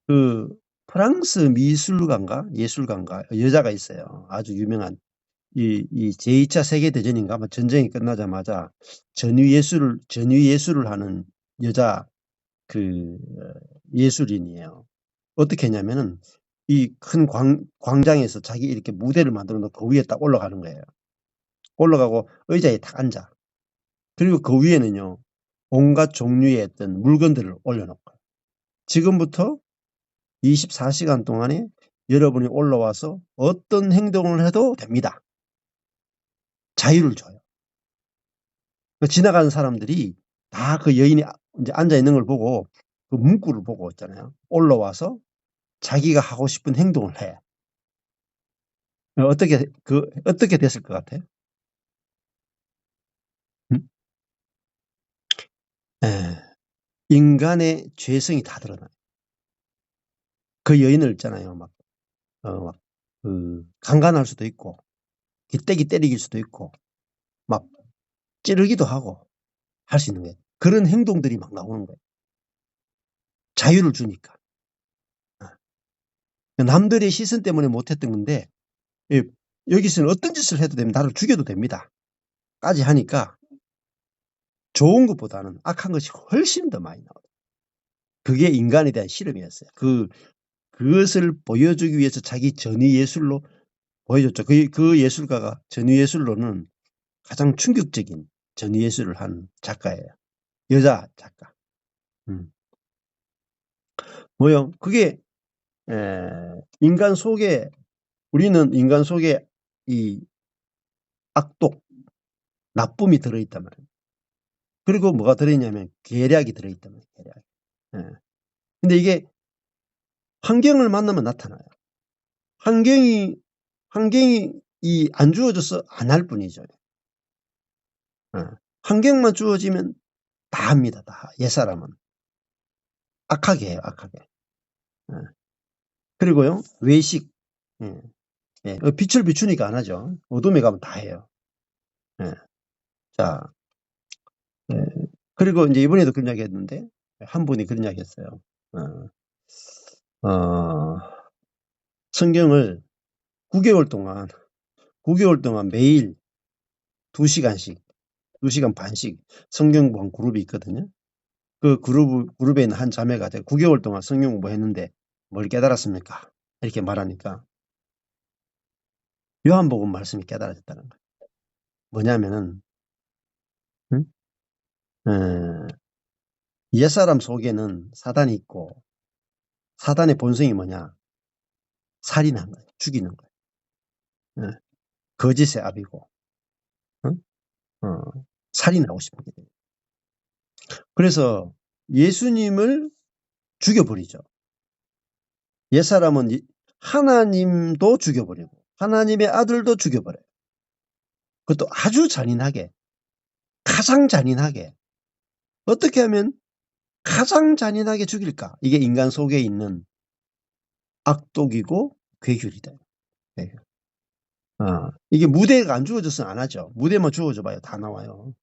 그 프랑스 예술가인가 여자가 있어요. 아주 유명한 이 제2차 세계대전인가 아마 전쟁이 끝나자마자 전위예술을 하는 여자 예술인이에요. 어떻게 했냐면은 이 큰 광장에서 자기 이렇게 무대를 만들어 놓고 그 위에 딱 올라가는 거예요. 올라가고 의자에 딱 앉아. 그리고 그 위에는요, 온갖 종류의 어떤 물건들을 올려놓고 지금부터 24시간 동안에 여러분이 올라와서 어떤 행동을 해도 됩니다. 자유를 줘요. 지나가는 사람들이 다 그 여인이 이제 앉아 있는 걸 보고 그 문구를 보고 있잖아요. 올라와서 자기가 하고 싶은 행동을 해. 어떻게 됐을 것 같아요? 인간의 죄성이 다 드러나요. 그 여인을 있잖아요. 강간할 수도 있고, 기떼기 때리길 수도 있고, 막 찌르기도 하고 할 수 있는 거예요. 그런 행동들이 막 나오는 거예요. 자유를 주니까. 남들의 시선 때문에 못했던 건데, 여기서는 어떤 짓을 해도 됩니다. 나를 죽여도 됩니다. 까지 하니까 좋은 것보다는 악한 것이 훨씬 더 많이 나와요. 그게 인간에 대한 실험이었어요. 그것을 보여주기 위해서 자기 전위 예술로 보여줬죠. 그 예술가가 전위 예술로는 가장 충격적인 전위 예술을 한 작가예요. 여자 작가. 뭐요? 그게 인간 속에 우리는 인간 속에 이 악독, 나쁨이 들어있단 말이에요. 그리고 뭐가 들어있냐면 계략이 들어있단 말이에요. 계략. 예. 근데 이게 환경을 만나면 나타나요. 환경이 안 주어져서 안 할 뿐이죠. 예. 환경만 주어지면 다 합니다. 다. 옛사람은. 악하게 해요. 악하게. 예. 그리고요. 외식. 예. 예. 빛을 비추니까 안 하죠. 어둠에 가면 다 해요. 예. 자, 예. 그리고 이제 이번에도 그런 이야기 했는데 한 분이 그런 이야기 했어요. 성경을 9개월 동안 매일 2시간씩, 2시간 반씩 성경 공부한 그룹이 있거든요. 그 그룹에 있는 한 자매가 9개월 동안 성경 공부했는데 뭘 깨달았습니까? 이렇게 말하니까 요한복음 말씀이 깨달아졌다는 거예요. 뭐냐면은 옛사람 속에는 사단이 있고 사단의 본성이 뭐냐? 살인하는 거예요. 죽이는 거예요. 거짓의 압이고 살인하고 싶은 게 돼요. 그래서 예수님을 죽여버리죠. 옛사람은 하나님도 죽여버리고 하나님의 아들도 죽여버려요. 그것도 아주 잔인하게, 가장 잔인하게. 어떻게 하면 가장 잔인하게 죽일까? 이게 인간 속에 있는 악독이고 괴귤이다. 괴귤. 이게 무대가 안 주어져서는 안 하죠. 무대만 주어져 봐요. 다 나와요.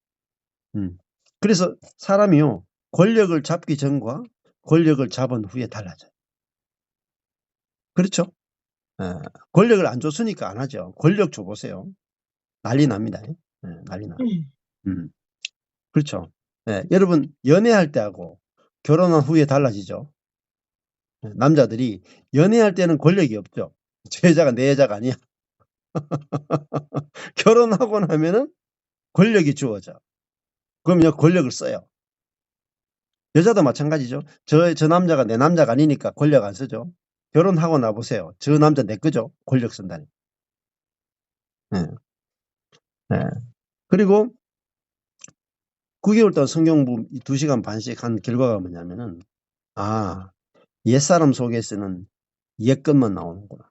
그래서 사람이요. 권력을 잡기 전과 권력을 잡은 후에 달라져요. 그렇죠? 권력을 안 줬으니까 안 하죠. 권력 줘보세요. 난리 납니다. 난리 나. 그렇죠. 여러분 연애할 때하고 결혼한 후에 달라지죠. 남자들이 연애할 때는 권력이 없죠. 저 여자가 내 여자가 아니야. 결혼하고 나면은 권력이 주어져. 그럼요 권력을 써요. 여자도 마찬가지죠. 저 남자가 내 남자가 아니니까 권력 안 쓰죠. 결혼하고 나보세요. 저 남자 내 거죠. 권력 쓴다니. 그리고 9개월 동안 성경 2시간 반씩 한 결과가 뭐냐면은 옛사람 속에서는 옛것만 나오는구나.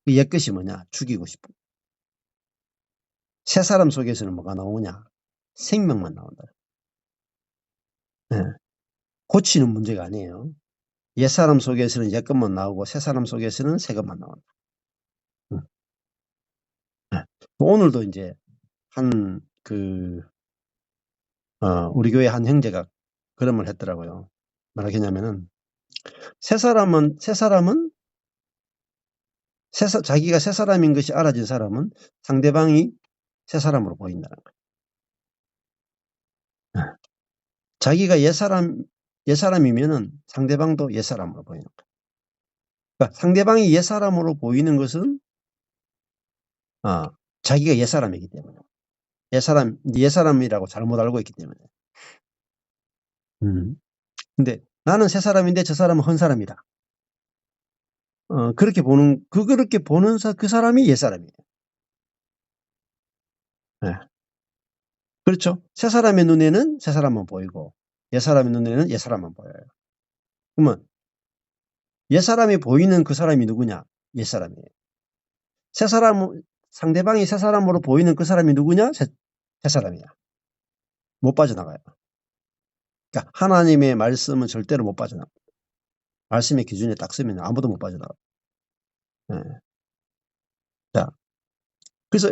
그 옛것이 뭐냐? 죽이고 싶은. 새사람 속에서는 뭐가 나오냐? 생명만 나온다. 고치는 문제가 아니에요. 옛사람 속에서는 옛것만 나오고 새사람 속에서는 새것만 나온다. 오늘도 이제 우리 교회 한 형제가 그런 말 했더라고요. 뭐라겠냐면은 자기가 새 사람인 것이 알아진 사람은 상대방이 새 사람으로 보인다는 거예요. 자기가 옛사람이면은 상대방도 옛사람으로 보이는 거예요. 그러니까 상대방이 옛사람으로 보이는 것은 자기가 옛사람이기 때문에. 옛사람이라고 잘못 알고 있기 때문에. 근데 나는 새 사람인데 저 사람은 헌 사람이다. 그렇게 보는 그 사람이 옛사람이에요. 그렇죠? 새 사람의 눈에는 새 사람만 보이고 옛사람의 눈에는 옛사람만 보여요. 그러면 옛사람이 보이는 그 사람이 누구냐? 옛사람이에요. 상대방이 새 사람으로 보이는 그 사람이 누구냐? 새 사람이야. 못 빠져나가요. 그러니까 하나님의 말씀은 절대로 못 빠져나가요. 말씀의 기준에 딱 쓰면 아무도 못 빠져나가요. 자, 그래서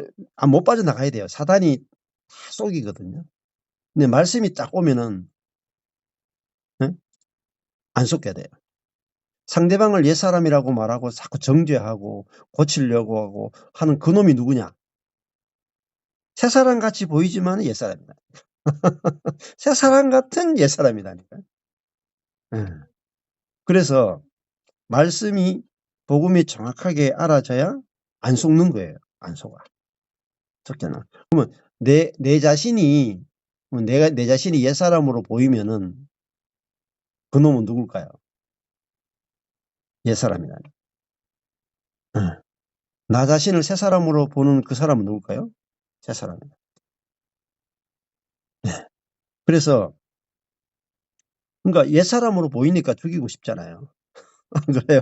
못 빠져나가야 돼요. 사단이 다 속이거든요. 근데 말씀이 딱 오면은 안 속게 돼요. 상대방을 옛사람이라고 말하고 자꾸 정죄하고 고치려고 하고 하는 그놈이 누구냐? 새사람 같이 보이지만 옛사람이다. 새사람 같은 옛사람이다니까. 그래서 말씀이 복음이 정확하게 알아져야 안 속는 거예요. 안 속아. 속잖아. 그러면 내 자신이 옛사람으로 보이면은 그 놈은 누굴까요? 옛사람이라니. 나 자신을 새 사람으로 보는 그 사람은 누굴까요? 새 사람이다. 그래서 그러니까 옛 사람으로 보이니까 죽이고 싶잖아요. 안 그래요?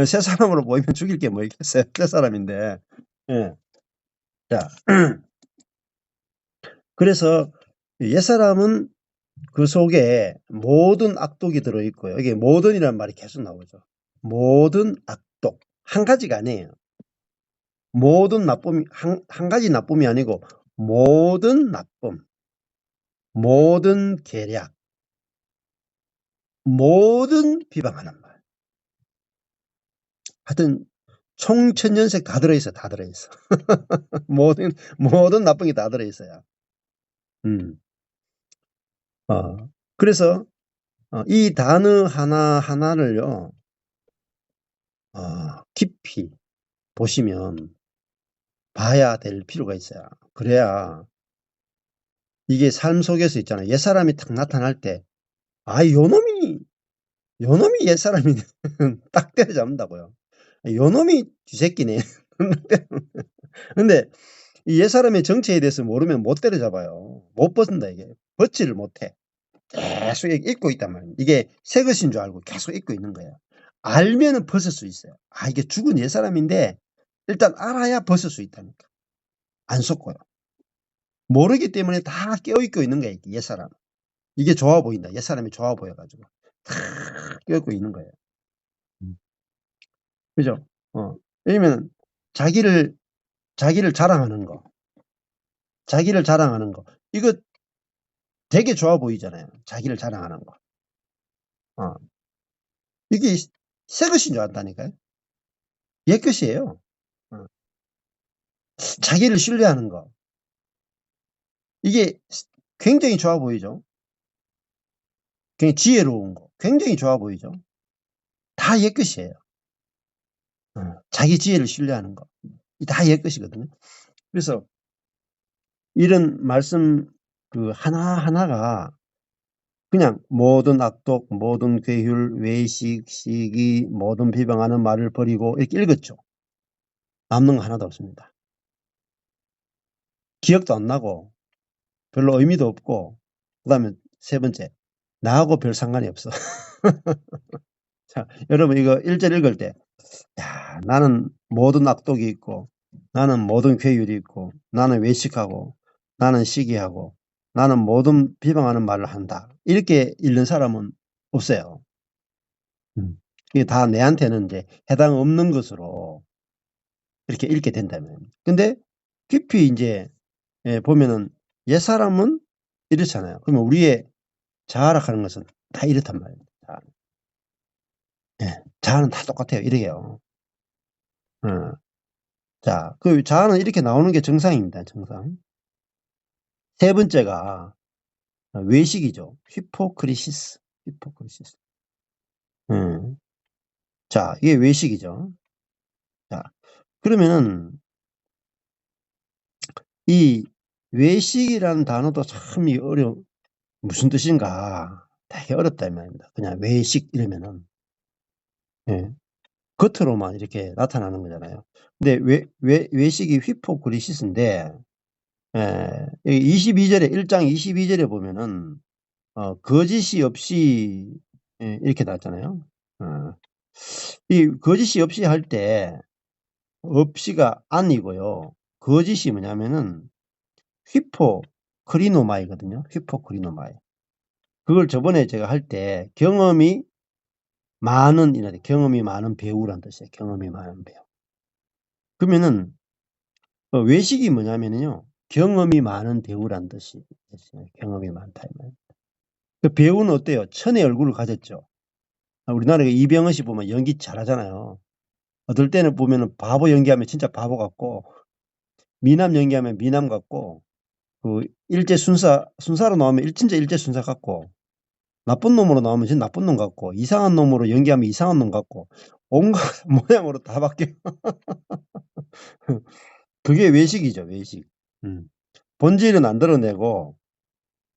새 사람으로 보이면 죽일 게 뭐 있겠어요? 새 사람인데. 예. 자, 그래서 옛 사람은 그 속에 모든 악독이 들어있고요. 이게 모든이라는 말이 계속 나오죠. 모든 악독. 한 가지가 아니에요. 모든 나쁨이, 한 가지 나쁨이 아니고 모든 나쁨, 모든 계략, 모든 비방하는 말. 하여튼 총천연색 다 들어있어. 다 들어있어. 모든 나쁜 게 다 들어있어요. 그래서 이 단어 하나하나를요, 깊이 보시면 봐야 될 필요가 있어요. 그래야 이게 삶 속에서 있잖아요. 옛사람이 딱 나타날 때, 요놈이 옛사람이 딱 때려잡는다고요. 요놈이 쥐새끼네. 근데 이 옛사람의 정체에 대해서 모르면 못 때려잡아요. 못 벗는다, 이게. 벗지를 못해. 계속 잊고 있단 말이에요. 이게 새 것인 줄 알고 계속 잊고 있는 거예요. 알면은 벗을 수 있어요. 이게 죽은 옛사람인데 일단 알아야 벗을 수 있다니까. 안 속고요. 모르기 때문에 다 깨어있고 있는 거예요. 옛사람. 이게 좋아 보인다. 옛사람이 좋아 보여가지고 다 깨어있고 있는 거예요. 그죠? 왜냐면 자기를 자랑하는 거, 이거 되게 좋아 보이잖아요. 자기를 자랑하는 거. 이게 새 것인 줄 안다니까요. 옛 것이에요. 자기를 신뢰하는 거. 이게 굉장히 좋아 보이죠. 굉장히 지혜로운 거. 굉장히 좋아 보이죠. 다 옛 것이에요. 자기 지혜를 신뢰하는 거. 다 옛 것이거든요. 그래서 이런 말씀 그 하나하나가 그냥 모든 악독, 모든 괴휼, 외식, 시기, 모든 비방하는 말을 버리고 이렇게 읽었죠. 남는 거 하나도 없습니다. 기억도 안 나고 별로 의미도 없고, 그 다음에 세 번째, 나하고 별 상관이 없어. 자, 여러분 이거 1절 읽을 때, 나는 모든 악독이 있고, 나는 모든 괴율이 있고, 나는 외식하고, 나는 시기하고, 나는 모든 비방하는 말을 한다. 이렇게 읽는 사람은 없어요. 이게 다 내한테는 이제 해당 없는 것으로 이렇게 읽게 된다면. 근데 깊이 이제 보면은 옛사람은 이렇잖아요. 그러면 우리의 자아락하는 것은 다 이렇단 말이에요. 자아는 다 똑같아요. 이래요. 자, 그 자아는 이렇게 나오는 게 정상입니다. 정상. 세 번째가 외식이죠. 히포크리시스. 자, 이게 외식이죠. 자, 그러면은 이 외식이라는 단어도 참 무슨 뜻인가 되게 어렵다 이 말입니다. 그냥 외식 이러면은 겉으로만 이렇게 나타나는 거잖아요. 근데 외식이 히포크리시스인데 22절에 1장 22절에 보면은 거짓이 없이 이렇게 나왔잖아요. 이 거짓이 없이 할 때 없이가 아니고요. 거짓이 뭐냐면은 휘포크리노마이거든요. 휘포크리노마이. 그걸 저번에 제가 할 때 경험이 많은 이라 경험이 많은 배우란 뜻이에요. 경험이 많은 배우. 그러면은 외식이 뭐냐면요. 경험이 많은 배우란 뜻이 있어요. 경험이 많다. 그 배우는 어때요? 천의 얼굴을 가졌죠. 우리나라에 이병헌 씨 보면 연기 잘하잖아요. 어떨 때는 보면은 바보 연기하면 진짜 바보 같고, 미남 연기하면 미남 같고, 그 순사로 나오면 진짜 일제 순사 같고, 나쁜 놈으로 나오면 진짜 나쁜 놈 같고, 이상한 놈으로 연기하면 이상한 놈 같고, 온갖 모양으로 다 바뀌어. 그게 외식이죠, 외식. 본질은 안 드러내고,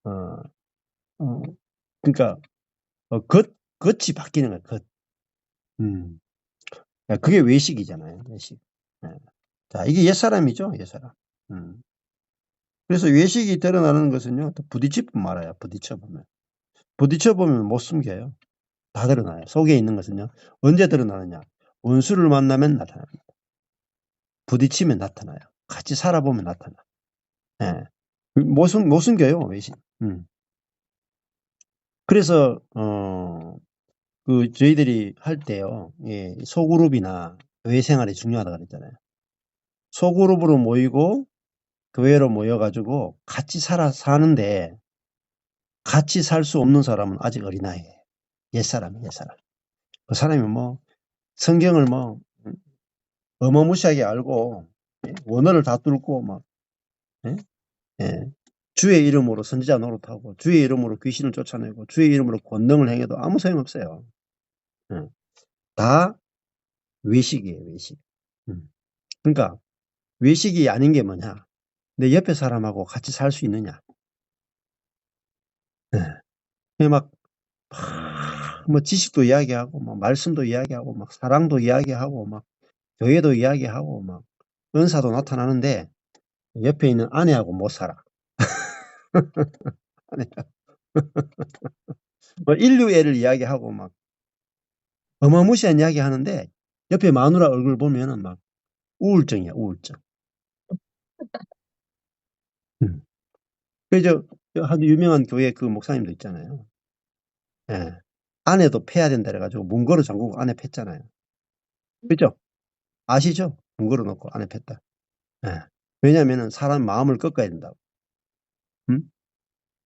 어, 그러니까 겉이 바뀌는 거야. 겉. 그게 외식이잖아요. 외식. 예. 자, 이게 옛사람이죠. 옛사람. 그래서 외식이 드러나는 것은요. 또 부딪혀보면 말아요. 부딪혀보면 못 숨겨요. 다 드러나요. 속에 있는 것은요. 언제 드러나느냐. 원수를 만나면 나타납니다. 부딪히면 나타나요. 같이 살아보면 나타나. 예. 못 숨겨요. 외식. 그래서 저희들이 할 때요. 예, 소그룹이나 교회 생활이 중요하다고 그랬잖아요. 소그룹으로 모이고 교회로 모여가지고 같이 사는데 같이 살 수 없는 사람은 아직 어린아이예요. 옛사람이에요. 옛사람. 그 사람이 뭐 성경을 뭐 어마무시하게 알고 원어를 다 뚫고 막 주의 이름으로 선지자 노릇하고 주의 이름으로 귀신을 쫓아내고 주의 이름으로 권능을 행해도 아무 소용없어요. 다 외식이에요. 외식. 그러니까 외식이 아닌 게 뭐냐. 내 옆에 사람하고 같이 살 수 있느냐. 뭐 지식도 이야기하고 막 말씀도 이야기하고 막 사랑도 이야기하고 막 교회도 이야기하고 막 은사도 나타나는데 옆에 있는 아내하고 못 살아. 뭐 인류애를 이야기하고 막 어마무시한 이야기 하는데 옆에 마누라 얼굴 보면은 막 우울증이야. 우울증. 그래서 아주 유명한 교회 그 목사님도 있잖아요. 예. 아내도 패야 된다 그래가지고 문 걸어 잠그고 아내 팼잖아요. 그죠? 아시죠? 문 걸어 놓고 아내 팼다. 예. 왜냐면은 사람 마음을 꺾어야 된다고.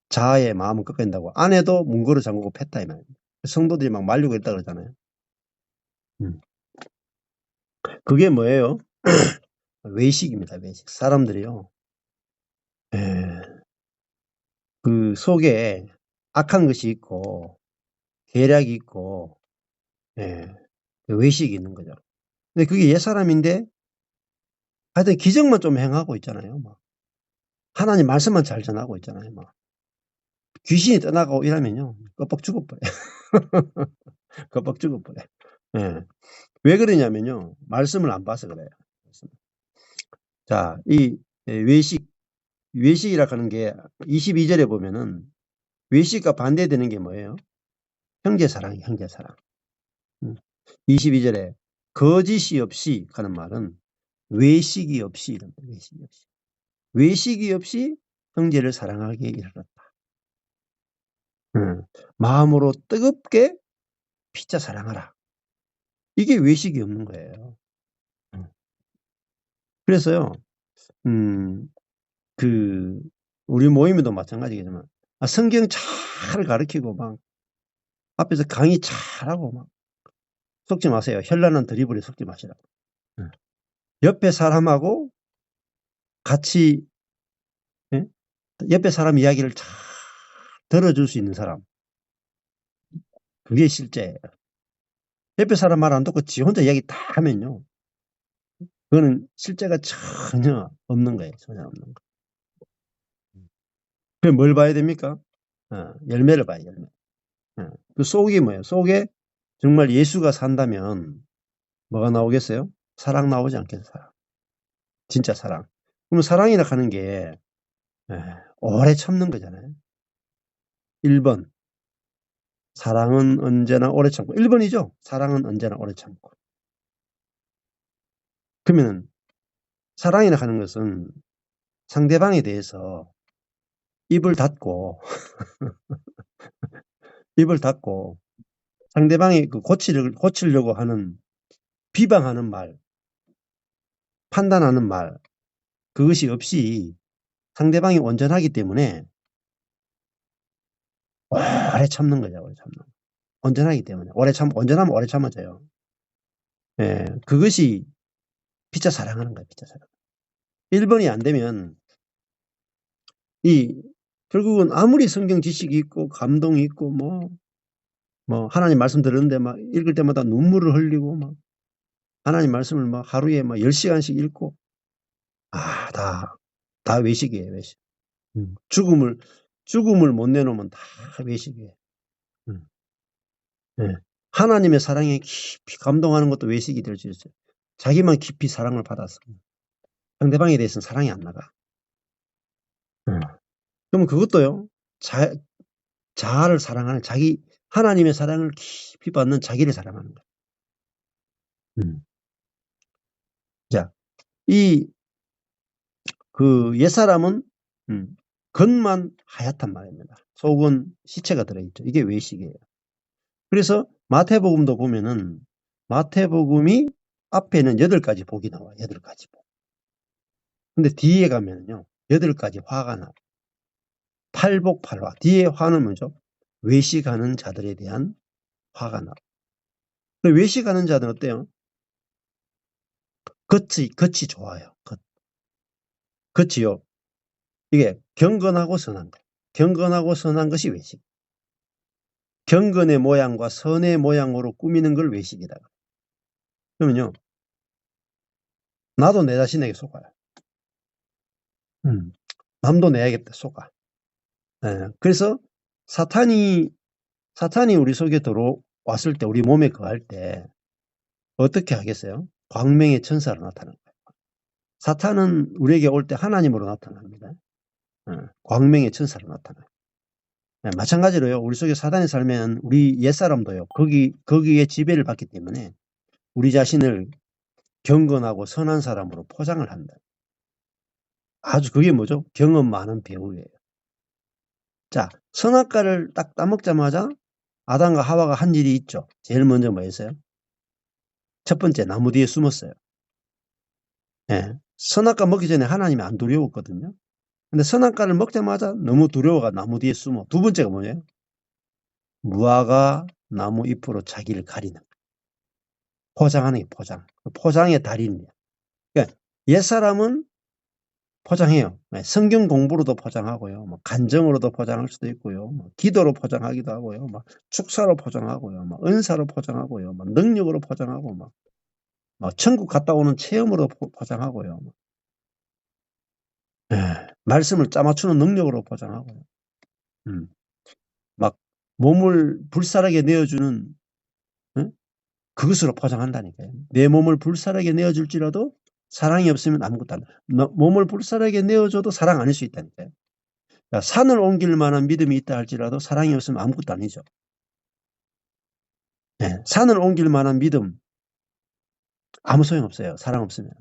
자아의 마음을 꺾어야 된다고. 아내도 문 걸어 잠그고 팼다 이 말이에요. 성도들이 막 말리고 있다 그러잖아요. 그게 뭐예요? 외식입니다. 외식. 사람들이요. 그 속에 악한 것이 있고 계략이 있고 외식이 있는 거죠. 근데 그게 옛사람인데 하여튼 기적만 좀 행하고 있잖아요. 막. 하나님 말씀만 잘 전하고 있잖아요. 막. 귀신이 떠나가고 이러면요. 껍벅 죽어버려요. 껍벅 죽어버려요. 예. 왜 그러냐면요. 말씀을 안 봐서 그래요. 자, 이 외식이라 하는 게 22절에 보면은 외식과 반대되는 게 뭐예요? 형제사랑이에요. 형제사랑. 22절에 거짓이 없이 하는 말은 외식이 없이 이런 거예요. 외식이 없이. 외식이 없이 형제를 사랑하기에 이르렀다. 마음으로 뜨겁게 피차 사랑하라. 이게 외식이 없는 거예요. 그래서요, 우리 모임에도 마찬가지겠지만, 성경 잘 가르치고 막, 앞에서 강의 잘하고 막, 속지 마세요. 현란한 드리블에 속지 마시라고. 옆에 사람하고 같이, 옆에 사람 이야기를 잘 들어줄 수 있는 사람. 그게 실제예요. 옆에 사람 말 안 듣고 지 혼자 이야기 다 하면요. 그거는 실제가 전혀 없는 거예요. 전혀 없는 거. 그럼 뭘 봐야 됩니까? 열매를 봐요. 열매. 그 속이 뭐예요? 속에 정말 예수가 산다면 뭐가 나오겠어요? 사랑 나오지 않겠어요? 사랑. 진짜 사랑. 그럼 사랑이라 하는 게 오래 참는 거잖아요. 1번. 사랑은 언제나 오래 참고. 1번이죠. 사랑은 언제나 오래 참고. 그러면 사랑이라 하는 것은 상대방에 대해서 입을 닫고 입을 닫고 상대방이 그 고치려고 하는 비방하는 말, 판단하는 말, 그것이 없이 상대방이 온전하기 때문에 오래 참는 거죠. 오래 참는 거. 온전하기 때문에. 온전하면 오래 참아져요. 그것이 피차 사랑하는 거예요. 피차 사랑. 1번이 안 되면 결국은 아무리 성경 지식이 있고 감동이 있고 뭐 하나님 말씀 들었는데 막 읽을 때마다 눈물을 흘리고 막 하나님 말씀을 막 하루에 막 10시간씩 읽고 다 외식이에요. 외식. 죽음을 못 내놓으면 다 외식이에요. 예. 하나님의 사랑에 깊이 감동하는 것도 외식이 될 수 있어요. 자기만 깊이 사랑을 받았어. 상대방에 대해서는 사랑이 안 나가. 그러면 그것도요. 자아를 사랑하는 하나님의 사랑을 깊이 받는 자기를 사랑하는 거예요. 자, 그 옛사람은 겉만 하얗단 말입니다. 속은 시체가 들어있죠. 이게 외식이에요. 그래서 마태복음도 보면은 마태복음이 앞에는 8가지 복이 나와요. 8가지 복. 근데 뒤에 가면은요. 8가지 화가 나와요. 팔복팔화. 뒤에 화는 뭐죠? 외식하는 자들에 대한 화가 나와요. 외식하는 자들은 어때요? 겉이 좋아요. 겉이요. 이게 경건하고 선한 거. 경건하고 선한 것이 외식. 경건의 모양과 선의 모양으로 꾸미는 걸 외식이다. 그러면요. 나도 내 자신에게 속아요. 남도 내야겠다 속아. 예, 그래서 사탄이 우리 속에 들어왔을 때, 우리 몸에 거할 때 어떻게 하겠어요? 광명의 천사로 나타나는 거예요. 사탄은 우리에게 올 때 하나님으로 나타납니다. 광명의 천사로 나타나요. 마찬가지로요. 우리 속에 사단이 살면 우리 옛사람도요. 거기에 지배를 받기 때문에 우리 자신을 경건하고 선한 사람으로 포장을 한다. 아주 그게 뭐죠? 경험 많은 배우예요. 자, 선악과를 딱 따먹자마자 아담과 하와가 한 일이 있죠. 제일 먼저 뭐였어요? 첫 번째, 나무 뒤에 숨었어요. 예. 선악과 먹기 전에 하나님이 안 두려웠거든요. 근데 선악과를 먹자마자 너무 두려워가 나무 뒤에 숨어. 두 번째가 뭐예요? 무화과 나무 잎으로 자기를 가리는 거예요. 포장하는 게 포장. 포장의 달인이에요. 그러니까 옛사람은 포장해요. 성경 공부로도 포장하고요. 뭐 간정으로도 포장할 수도 있고요. 뭐 기도로 포장하기도 하고요. 막 축사로 포장하고요. 막 은사로 포장하고요. 막 능력으로 포장하고 막 천국 갔다 오는 체험으로 포장하고요. 말씀을 짜맞추는 능력으로 포장하고요. 막 몸을 불살하게 내어주는 그것으로 포장한다니까요. 내 몸을 불살하게 내어줄지라도 사랑이 없으면 아무것도 안 돼. 몸을 불살하게 내어줘도 사랑 아닐 수 있다니까요. 산을 옮길 만한 믿음이 있다 할지라도 사랑이 없으면 아무것도 아니죠. 산을 옮길 만한 믿음 아무 소용없어요. 사랑 없으면.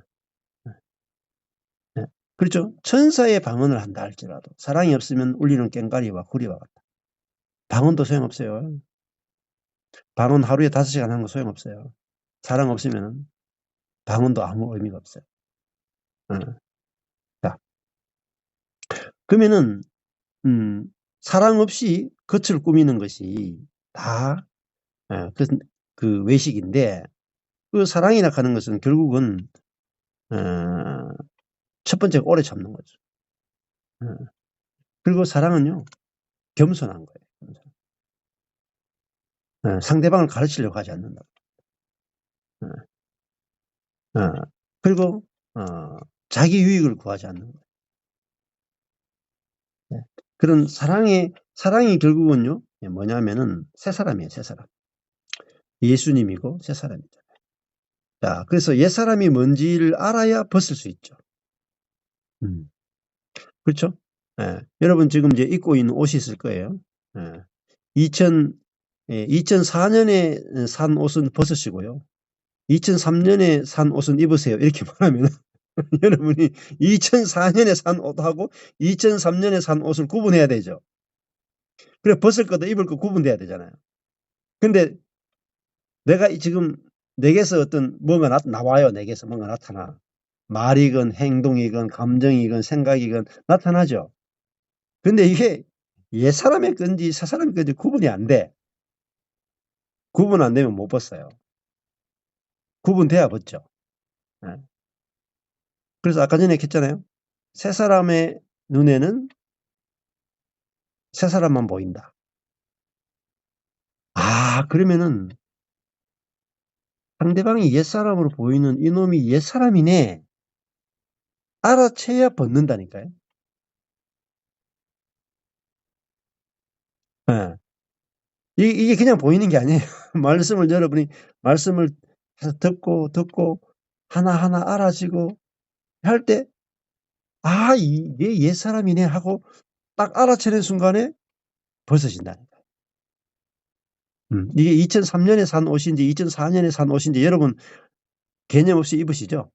그렇죠? 천사의 방언을 한다 할지라도 사랑이 없으면 울리는 꽹과리와 구리와 같다. 방언도 소용없어요. 방언 하루에 5시간 하는 거 소용없어요. 사랑 없으면 방언도 아무 의미가 없어요. 자, 그러면은 사랑 없이 겉을 꾸미는 것이 다 그 외식인데, 그 사랑이라 하는 것은 결국은 첫 번째 오래 참는 거죠. 그리고 사랑은요 겸손한 거예요. 상대방을 가르치려고 하지 않는다. 그리고 자기 유익을 구하지 않는 거예요. 그런 사랑이 결국은요 뭐냐면은 새 사람이에요. 새 사람. 예수님이고 새 사람이잖아요. 자, 그래서 옛 사람이 뭔지를 알아야 벗을 수 있죠. 그렇죠? 여러분 지금 이제 입고 있는 옷이 있을 거예요. 2004년에 산 옷은 벗으시고요. 2003년에 산 옷은 입으세요. 이렇게 말하면 여러분이 2004년에 산 옷하고 2003년에 산 옷을 구분해야 되죠. 그래, 벗을 거도 입을 거 구분돼야 되잖아요. 근데 내가 지금 내게서 어떤 뭔가 나와요. 내게서 뭔가 나타나. 말이건 행동이건 감정이건 생각이건 나타나죠. 근데 이게 옛 사람의 건지 새 사람의 건지 구분이 안 돼. 구분 안 되면 못 벗어요. 구분돼야 벗죠. 그래서 아까 전에 했잖아요. 새 사람의 눈에는 새 사람만 보인다. 그러면은 상대방이 옛사람으로 보이는 이놈이 옛사람이네. 알아채야 벗는다니까요. 이게 그냥 보이는 게 아니에요. 말씀을 여러분이 말씀을 듣고 하나하나 알아지고 할 때 '아 이게 옛사람이네.' 하고 딱 알아채는 순간에 벗어진다니까요. 이게 2003 년에 산 옷인지 2004 년에 산 옷인지 여러분 개념 없이 입으시죠?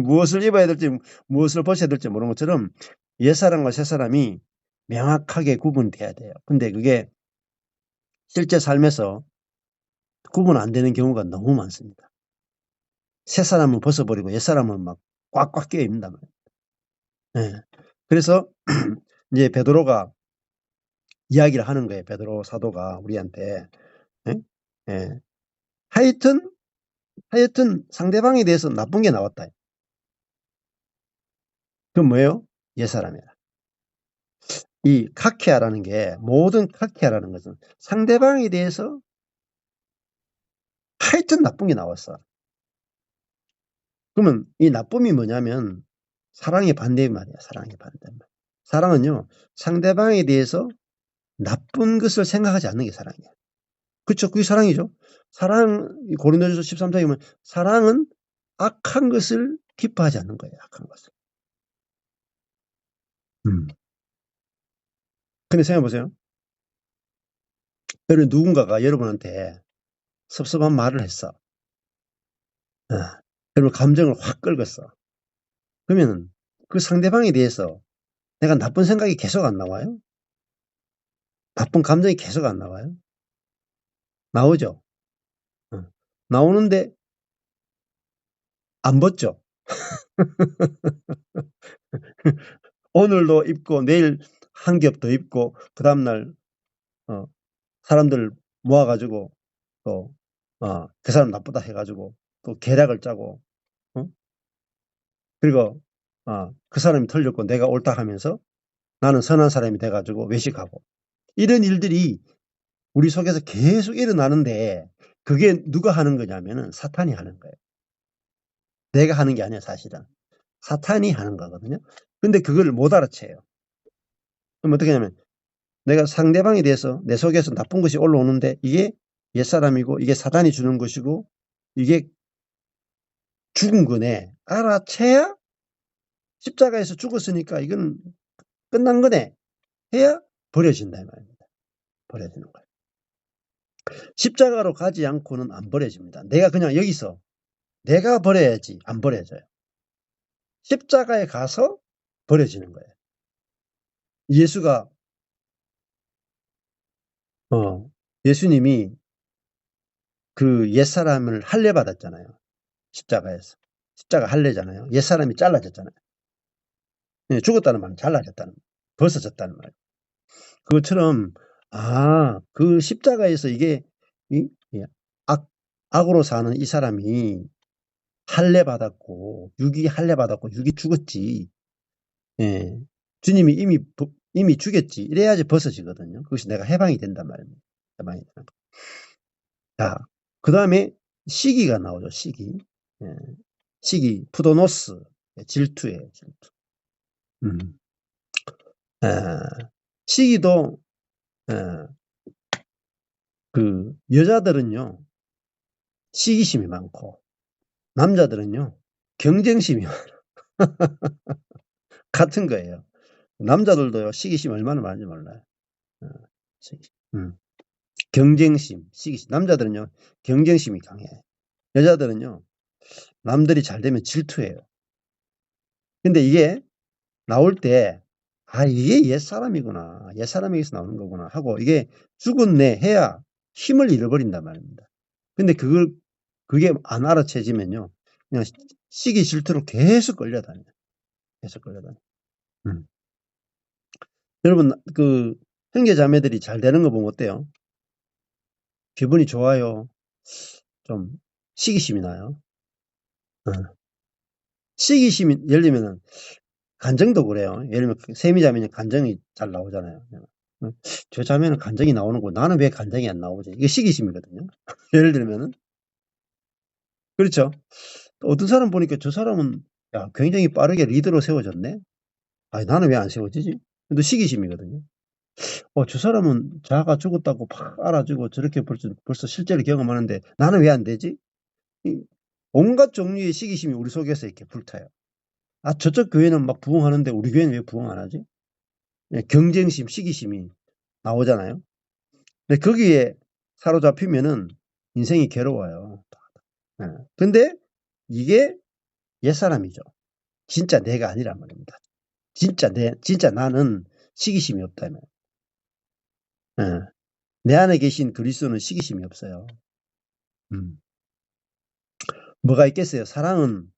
무엇을 입어야 될지 무엇을 벗어야 될지 모르는 것처럼 옛사람과 새사람이 명확하게 구분돼야 돼요. 근데 그게 실제 삶에서 구분 안 되는 경우가 너무 많습니다. 새사람은 벗어버리고 옛사람은 막 꽉꽉 끼어 입는단 말이에요. 예. 그래서 이제 베드로가 이야기를 하는 거예요. 베드로 사도가 우리한테. 예? 예. 하여튼 상대방에 대해서 나쁜 게 나왔다. 그건 뭐예요? 옛사람이라. 이 카케아라는 게 모든 카케아라는 것은 상대방에 대해서 하여튼 나쁜 게 나왔어. 그러면 이 나쁨이 뭐냐면 사랑의 반대 말이야. 사랑의 반대 말. 사랑은요. 상대방에 대해서 나쁜 것을 생각하지 않는 게 사랑이야. 그쵸? 그게 사랑이죠. 고린도전서 13장에 보면 사랑은 악한 것을 기뻐하지 않는 거예요. 악한 것을. 근데 생각해 보세요. 누군가가 여러분한테 섭섭한 말을 했어. 여러분 감정을 확 끌었어. 그러면 그 상대방에 대해서 내가 나쁜 생각이 계속 안 나와요? 나쁜 감정이 계속 안 나와요? 나오죠. 나오는데 안 벗죠. 오늘도 입고 내일 한 겹 더 입고 그 다음날 사람들 모아가지고 또 그 사람 나쁘다 해가지고 또 계략을 짜고 그리고 그 사람이 틀렸고 내가 옳다 하면서 나는 선한 사람이 돼가지고 외식하고 이런 일들이 우리 속에서 계속 일어나는데 그게 누가 하는 거냐면은 사탄이 하는 거예요. 내가 하는 게 아니야 사실은. 사탄이 하는 거거든요. 근데 그걸 못 알아채요. 그럼 어떻게 하냐면 내가 상대방에 대해서 내 속에서 나쁜 것이 올라오는데 이게 옛사람이고 이게 사탄이 주는 것이고 이게 죽은 거네. 알아채야 십자가에서 죽었으니까 이건 끝난 거네. 해야 버려진다 이 말입니다. 버려지는 거예요. 십자가로 가지 않고는 안 버려집니다. 내가 그냥 여기서 내가 버려야지 안 버려져요. 십자가에 가서 버려지는 거예요. 예수님이 그 옛사람을 할례 받았잖아요. 십자가에서. 십자가 할례잖아요. 옛사람이 잘라졌잖아요. 죽었다는 말은 잘라졌다는 말, 벗어졌다는 말. 그것처럼 그 십자가에서 이게 악으로 사는 이 사람이 할례 받았고 육이 할례 받았고 육이 죽었지. 예. 주님이 이미 죽였지. 이래야지 벗어지거든요. 그것이 내가 해방이 된단 말입니다. 해방이 되는 거. 자, 그 다음에 시기가 나오죠. 시기. 예. 시기, 푸도노스, 질투예요. 질투. 시기도 그 여자들은요 시기심이 많고 남자들은요 경쟁심이 많아요. 같은 거예요. 남자들도요 시기심 얼마나 많은지 몰라요. 경쟁심, 시기심. 남자들은요 경쟁심이 강해요. 여자들은요 남들이 잘 되면 질투해요. 근데 이게 나올 때 이게 옛사람이구나. 옛사람에게서 나오는 거구나 하고 이게 죽었네 해야 힘을 잃어버린단 말입니다. 근데 그게 안 알아채지면요. 그냥 시기 질투로 계속 끌려다녀요. 계속 끌려다녀요. 여러분 그 형제 자매들이 잘 되는 거 보면 어때요? 기분이 좋아요? 좀 시기심이 나요? 시기심이 예를 들면은 간정도 그래요. 예를 들면 세미 자매는 간정이 잘 나오잖아요. 저 자매는 간정이 나오는 거 나는 왜 간정이 안 나오지? 이게 시기심이거든요. 예를 들면은 그렇죠. 어떤 사람 보니까 저 사람은 굉장히 빠르게 리더로 세워졌네. 나는 왜 안 세워지지? 또 시기심이거든요. 저 사람은 자아가 죽었다고 팍 알아주고 저렇게 벌써 실제로 경험하는데 나는 왜 안 되지? 온갖 종류의 시기심이 우리 속에서 이렇게 불타요. 저쪽 교회는 막 부흥하는데 우리 교회는 왜 부흥 안 하지? 경쟁심, 시기심이 나오잖아요. 근데 거기에 사로잡히면은 인생이 괴로워요. 근데 이게 옛사람이죠. 진짜 내가 아니란 말입니다. 진짜 나는 시기심이 없다면. 내 안에 계신 그리스도는 시기심이 없어요. 뭐가 있겠어요? 사랑은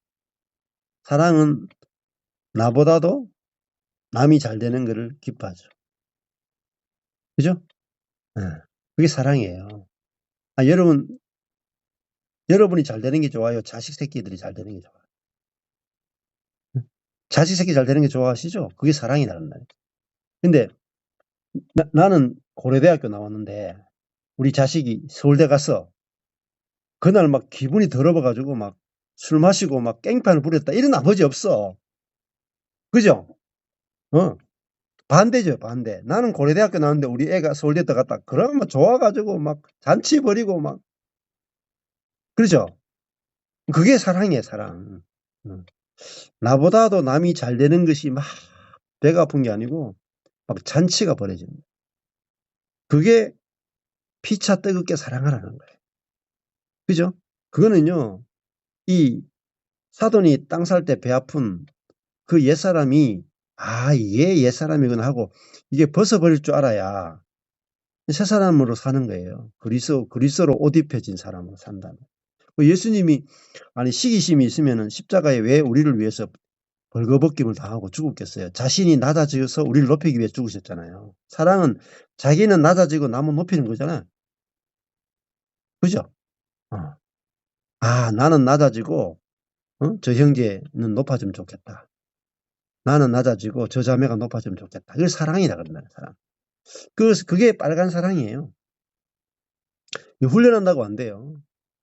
나보다도 남이 잘 되는 것을 기뻐하죠. 그죠? 그게 사랑이에요. 여러분이 잘 되는 게 좋아요? 자식 새끼들이 잘 되는 게 좋아요? 자식 새끼 잘 되는 게 좋아하시죠? 그게 사랑이라는 말이에요. 근데 나는 고려대학교 나왔는데 우리 자식이 서울대 갔어. 그날 막 기분이 더러워가지고 막 술 마시고 막 깽판을 부렸다. 이런 아버지 없어. 그죠? 반대죠, 반대. 나는 고려대학교 나왔는데 우리 애가 서울대 갔다. 그러면 좋아가지고 막 잔치 벌이고 막. 그렇죠? 그게 사랑이에요, 사랑. 나보다도 남이 잘 되는 것이 막 배가 아픈 게 아니고 막 잔치가 벌어집니다. 그게 피차 뜨겁게 사랑하라는 거예요. 그죠? 그거는요, 이 사돈이 땅 살 때 배 아픈 그 옛사람이 이게 옛사람이구나 하고 이게 벗어버릴 줄 알아야 새 사람으로 사는 거예요. 그리스도로 옷 입혀진 사람으로 산다는. 예수님이 시기심이 있으면은 십자가에 왜 우리를 위해서 벌거벗김을 당하고 죽었겠어요? 자신이 낮아져서 우리를 높이기 위해 죽으셨잖아요. 사랑은 자기는 낮아지고 남은 높이는 거잖아요. 그죠? 나는 낮아지고 저 형제는 높아지면 좋겠다. 나는 낮아지고 저 자매가 높아지면 좋겠다. 그게 사랑이라 그런다. 사랑. 그게 빨간 사랑이에요. 훈련한다고 안 돼요.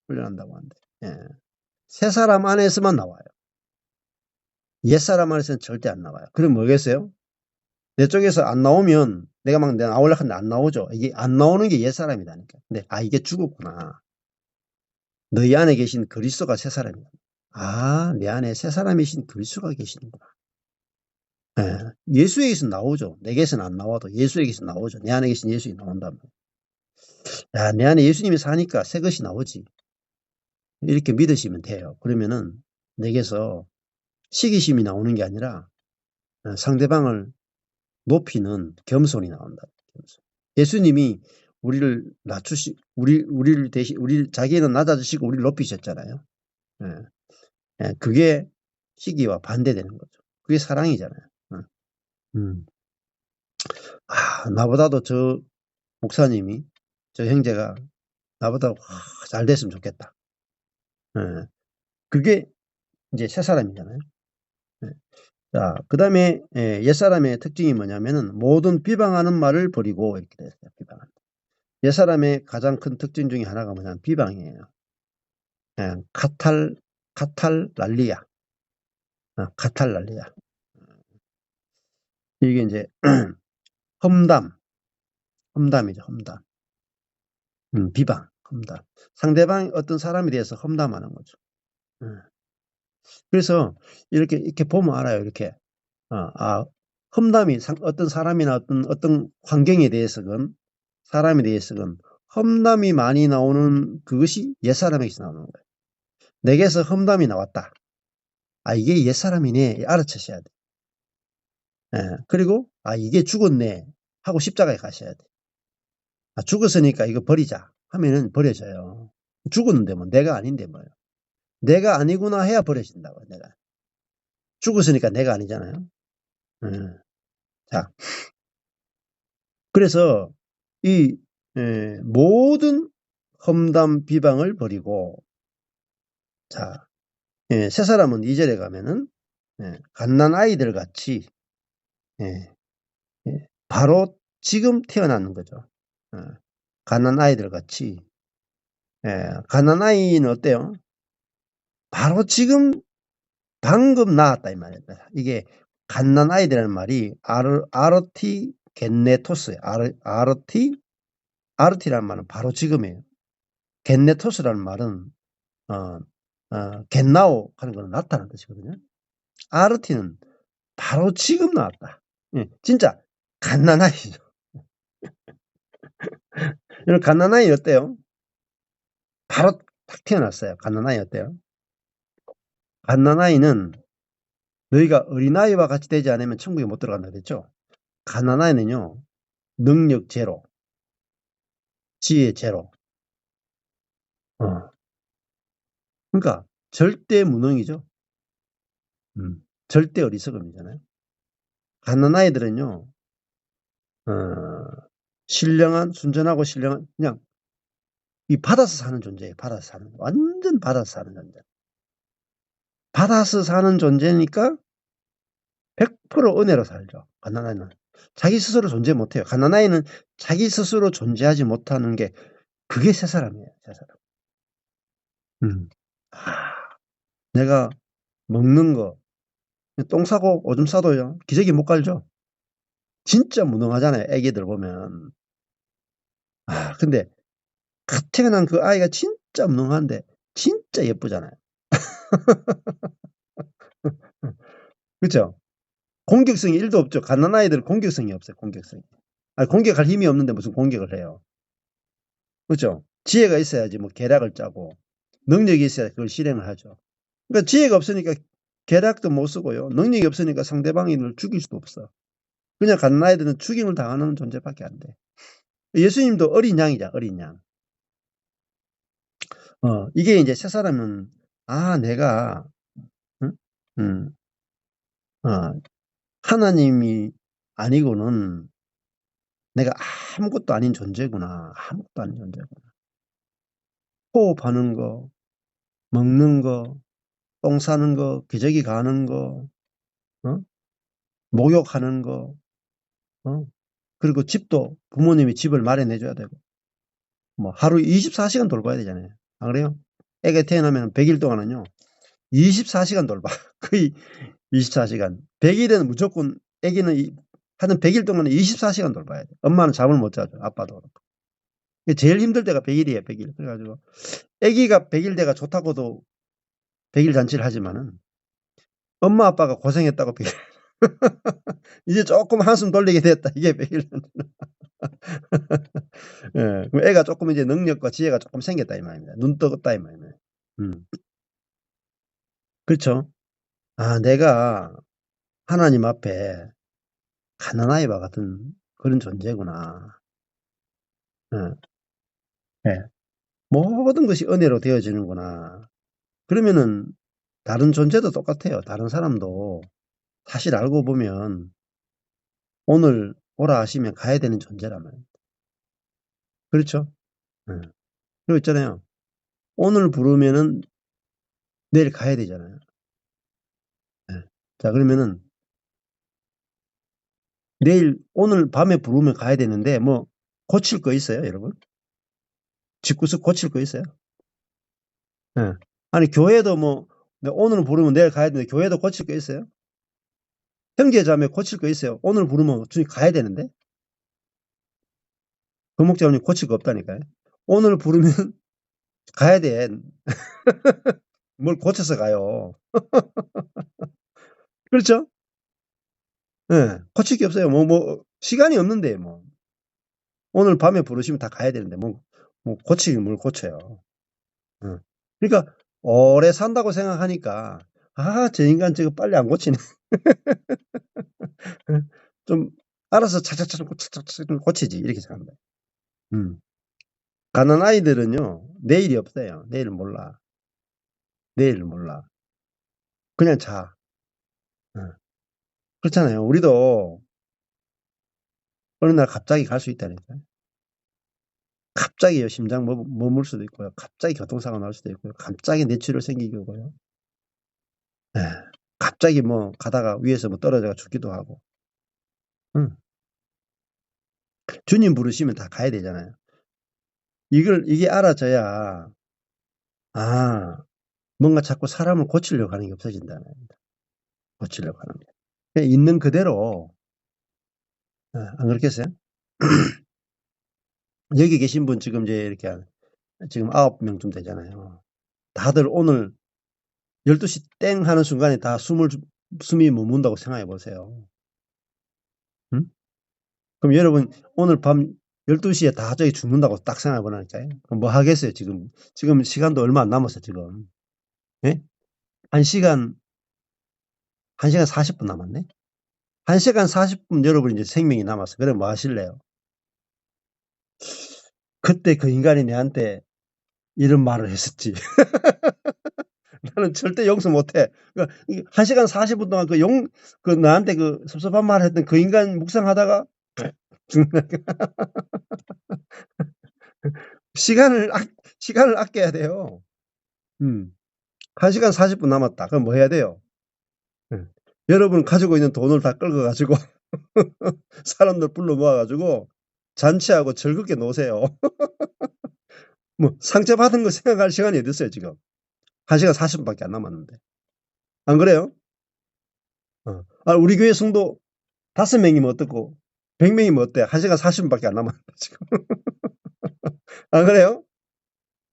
훈련한다고 안 돼. 예. 새 사람 안에서만 나와요. 옛 사람 안에서는 절대 안 나와요. 그럼 뭐겠어요? 내 쪽에서 안 나오면 내가 나오려고 하는데 안 나오죠. 이게 안 나오는 게 옛 사람이라니까. 근데 이게 죽었구나. 너희 안에 계신 그리스도가 새 사람이다. 내 안에 새 사람이신 그리스도가 계시는구나. 예수에게서 나오죠. 내게서는 안 나와도 예수에게서 나오죠. 내 안에 계신 예수님이 나온다면. 내 안에 예수님이 사니까 새 것이 나오지. 이렇게 믿으시면 돼요. 그러면은 내게서 시기심이 나오는 게 아니라 상대방을 높이는 겸손이 나온다. 겸손. 예수님이 우리를 우리를 자기는 낮아지시고 우리를 높이셨잖아요. 그게 시기와 반대되는 거죠. 그게 사랑이잖아요. 나보다도 저 목사님이, 저 형제가 나보다 잘 됐으면 좋겠다. 그게 이제 새 사람이잖아요. 자, 그 다음에 옛사람의 특징이 뭐냐면은 모든 비방하는 말을 버리고 이렇게 됐어요. 비방한다. 옛사람의 가장 큰 특징 중에 하나가 뭐냐면 비방이에요. 카탈랄리아. 카탈랄리아. 이게 이제 험담이죠. 험담. 비방, 험담. 상대방 어떤 사람에 대해서 험담하는 거죠. 그래서 이렇게 보면 알아요. 이렇게 험담이 어떤 사람이나 어떤 환경에 대해서건 사람에 대해서건 험담이 많이 나오는 그것이 옛사람에게서 나오는 거예요. 내게서 험담이 나왔다. 이게 옛사람이네. 알아채셔야 돼. 그리고 이게 죽었네 하고 십자가에 가셔야 돼. 죽었으니까 이거 버리자 하면은 버려져요. 죽었는데 뭐 내가 아닌데 뭐예요. 내가 아니구나 해야 버려진다고. 내가 죽었으니까 내가 아니잖아요. 자, 그래서 이 모든 험담 비방을 버리고, 자, 새 사람은 2절에 가면은 갓난 아이들 같이 바로 지금 태어나는 거죠. 갓난 아이들 같이. 갓난 아이는 어때요? 바로 지금 방금 낳았다 이 말입니다. 이게 갓난 아이들이라는 말이 ROT 겐네토스예요. RT라는 말은 바로 지금이에요. 겐네토스라는 말은 겐나오 하는 거는 나타나는 뜻이거든요. RT는 바로 지금 나왔다. 예, 진짜 갓난아이죠. 여러분 갓난아이 어때요? 바로 딱 태어났어요. 갓난아이 어때요? 갓난아이는 너희가 어린아이와 같이 되지 않으면 천국에 못 들어간다 그랬죠? 갓난아이는요. 능력 제로, 지혜 제로. 그러니까 절대 무능이죠. 절대 어리석음이잖아요. 갓난아이들은요. 신령한, 순전하고 신령한 그냥 이 받아서 사는 존재예요. 받아서 사는. 완전 받아서 사는 존재. 받아서 사는 존재니까 100% 은혜로 살죠. 갓난아이는. 자기 스스로 존재 못해요. 갓난아이는 자기 스스로 존재하지 못하는 게 그게 새 사람이에요. 새 사람. 내가 먹는 거 똥 싸고 오줌 싸도요. 기저귀 못 갈죠. 진짜 무능하잖아요. 애기들 보면. 근데 갓 태어난 그 아이가 진짜 무능한데 진짜 예쁘잖아요. 그렇죠? 공격성이 1도 없죠. 갓난아이들은 공격성이 없어요. 공격성이. 공격할 힘이 없는데 무슨 공격을 해요. 그렇죠? 지혜가 있어야지 뭐 계략을 짜고 능력이 있어야 그걸 실행을 하죠. 그러니까 지혜가 없으니까 계략도 못 쓰고요. 능력이 없으니까 상대방을 죽일 수도 없어. 그냥 갓난아이들은 죽임을 당하는 존재밖에 안 돼. 예수님도 어린 양이자 어린 양. 이게 이제 새 사람은 내가 하나님이 아니고는 내가 아무것도 아닌 존재구나. 아무것도 아닌 존재구나. 호흡하는 거, 먹는 거, 똥 싸는 거, 기저귀 가는 거, 목욕하는 거, 그리고 집도 부모님이 집을 마련해 줘야 되고, 뭐 하루 24시간 돌봐야 되잖아요. 안 그래요? 애가 태어나면 100일 동안은요, 24시간 돌봐. 거의 24시간. 100일에는 무조건 애기는 하는 100일 동안은 24시간 돌봐야 돼. 엄마는 잠을 못 자죠. 아빠도 그렇고. 제일 힘들 때가 100일이에요. 100일. 그래가지고 애기가 100일 돼가 좋다고도 100일 잔치를 하지만은 엄마 아빠가 고생했다고 100일. 이제 조금 한숨 돌리게 됐다. 이게 100일 잔치. 예, 그럼 애가 조금 이제 능력과 지혜가 조금 생겼다 이 말입니다. 눈 떴다 이 말입니다. 그렇죠? 내가 하나님 앞에 가난아이와 같은 그런 존재구나. 예. 모든 것이 은혜로 되어지는구나. 그러면은 다른 존재도 똑같아요. 다른 사람도 사실 알고 보면 오늘 오라 하시면 가야 되는 존재란 말입니다. 그렇죠? 그리고 있잖아요. 오늘 부르면은 내일 가야 되잖아요. 자, 그러면은 오늘 밤에 부르면 가야 되는데 뭐 고칠 거 있어요, 여러분? 집구석 고칠 거 있어요? 아니, 교회도 뭐 오늘 부르면 내일 가야 되는데 교회도 고칠 거 있어요? 형제자매 고칠 거 있어요? 오늘 부르면 주님 가야 되는데? 그 목자님 고칠 거 없다니까요. 오늘 부르면 가야 돼. 뭘 고쳐서 가요. 그렇죠? 예. 고칠 게 없어요. 시간이 없는데, 뭐. 오늘 밤에 부르시면 다 가야 되는데, 고치긴 뭘 고쳐요. 그러니까, 오래 산다고 생각하니까, 저 인간 저거 빨리 안 고치네. 좀, 알아서 차차차차 고치지. 이렇게 생각합니다. 가난 아이들은요, 내일이 없어요. 내일 몰라. 내일 몰라. 그냥 자. 그렇잖아요. 우리도 어느 날 갑자기 갈 수 있다니까요. 갑자기 심장 머물 수도 있고요. 갑자기 교통사고 날 수도 있고요. 갑자기 뇌출혈 생기고요. 갑자기 뭐 가다가 위에서 뭐 떨어져가 죽기도 하고. 주님 부르시면 다 가야 되잖아요. 이게 알아져야 뭔가 자꾸 사람을 고치려고 하는 게 없어진다는 겁니다. 고치려고 하는 게. 그냥 있는 그대로 안 그렇겠어요? 여기 계신 분 지금 이제 이렇게 지금 9명쯤 되잖아요. 다들 오늘 12시 땡 하는 순간에 다 숨이 멎는다고 생각해 보세요. 응? 그럼 여러분 오늘 밤 12시에 다 저기 죽는다고 딱 생각해 보라니까요. 그럼 뭐 하겠어요, 지금. 지금 시간도 얼마 안 남았어요, 지금. 예? 1시간 40분 남았네? 1시간 40분 여러분 이제 생명이 남았어. 그럼 뭐 하실래요? 그때 그 인간이 내한테 이런 말을 했었지. 나는 절대 용서 못해. 1시간 40분 동안 나한테 그 섭섭한 말 했던 그 인간 묵상하다가 시간을 아껴야 돼요. 1시간 40분 남았다. 그럼 뭐 해야 돼요? 여러분 가지고 있는 돈을 다 끌고 가지고 사람들 불러 모아 가지고 잔치하고 즐겁게 노세요. 뭐 상처받은 거 생각할 시간이 어디 있어요, 지금. 1시간 40분밖에 안 남았는데. 안 그래요? 우리 교회 성도 5명이면 어떻고 100명이면 어때? 1시간 40분밖에 안 남았는데 지금. 안 그래요?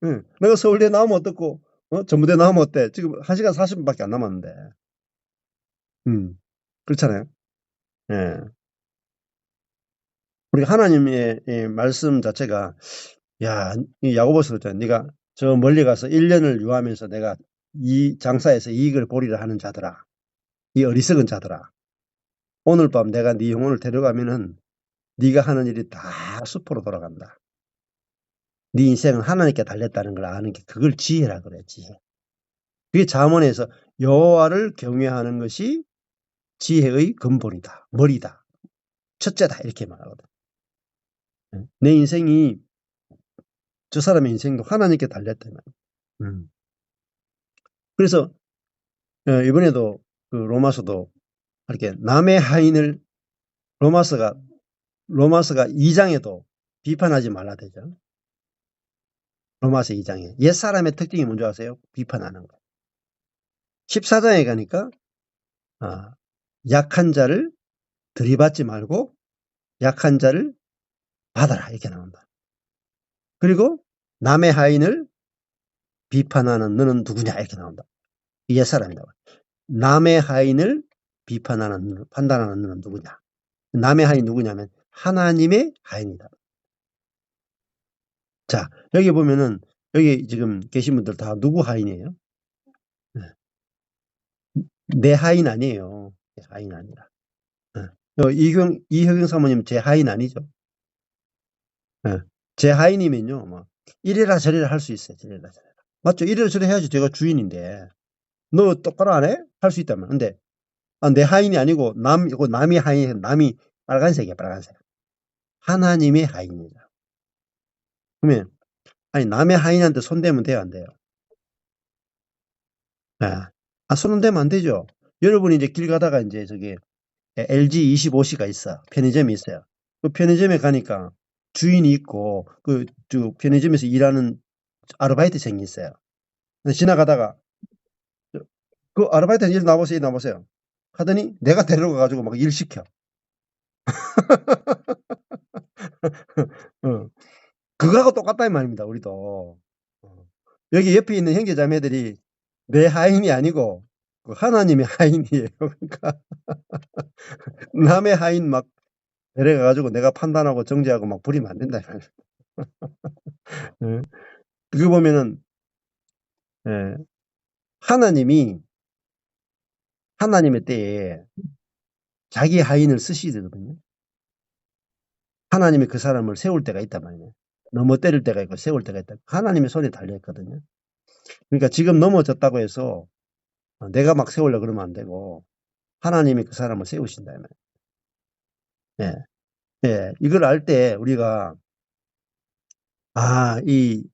응. 내가 서울대 나오면 어떻고 전부대 나오면 어때? 지금 1시간 40분밖에 안 남았는데. 그렇잖아요. 예. 우리 하나님의 이 말씀 자체가 야, 이 야고보서 그랬잖아요. 네가 저 멀리 가서 1년을 유하면서 내가 이 장사에서 이익을 보리라 하는 자들아. 이 어리석은 자들아. 오늘 밤 내가 네 영혼을 데려가면은 네가 하는 일이 다 수포로 돌아간다. 네 인생은 하나님께 달렸다는 걸 아는 게 그걸 지혜라 그래, 지혜. 그게 잠언에서 여호와를 경외하는 것이 지혜의 근본이다. 머리다. 첫째다. 이렇게 말하거든. 내 인생이 저 사람의 인생도 하나님께 달렸다는 거야. 그래서 이번에도 그 로마서도 이렇게 남의 하인을 로마서가 2장에도 비판하지 말라 되죠. 로마서 2장에. 옛사람의 특징이 뭔지 아세요? 비판하는 거. 14장에 가니까 약한 자를 들이받지 말고 약한 자를 받아라 이렇게 나온다. 그리고 남의 하인을 비판하는 너는 누구냐 이렇게 나온다. 옛사람이다. 남의 하인을 비판하는 판단하는 너는 누구냐. 남의 하인이 누구냐면 하나님의 하인이다. 자, 여기 보면은 여기 지금 계신 분들 다 누구 하인이에요? 내 하인 아니에요. 내 하인 아니라. 이효경 사모님 제 하인 아니죠? 제 하인이면요, 뭐 이래라 저래라 할 수 있어요. 저래라 저래라. 맞죠? 이래라 저래라 해야지 제가 주인인데. 너 똑바로 안 해? 할 수 있다면. 근데 내 하인이 아니고 남이 하인, 남이 빨간색이야, 빨간색. 하나님의 하인이다. 그러면 아니 남의 하인한테 손대면 돼요, 안 돼요? 손은 대면 안 되죠. 여러분이 이제 길 가다가 이제 저기 LG 25C가 있어. 편의점이 있어요. 그 편의점에 가니까 주인이 있고 저 편의점에서 일하는 아르바이트생이 있어요. 근데 지나가다가 그 아르바이트 일 나보세요, 나보세요. 하더니 내가 데리러 가가지고 막 일 시켜. 그거하고 똑같다 이 말입니다. 우리도. 여기 옆에 있는 형제자매들이 내 하인이 아니고 그 하나님의 하인이에요. 그러니까 남의 하인 막 데려가 가지고 내가 판단하고 정죄하고 막 부리면 안 된다 이 말이에요. 그거 보면은 하나님이 하나님의 때에 자기 하인을 쓰시거든요. 하나님이 그 사람을 세울 때가 있단 말이에요. 넘어뜨릴 때가 있고 세울 때가 있다. 하나님의 손에 달려있거든요. 그러니까 지금 넘어졌다고 해서 내가 막 세우려고 그러면 안 되고 하나님이 그 사람을 세우신다. 이걸 알 때 우리가 이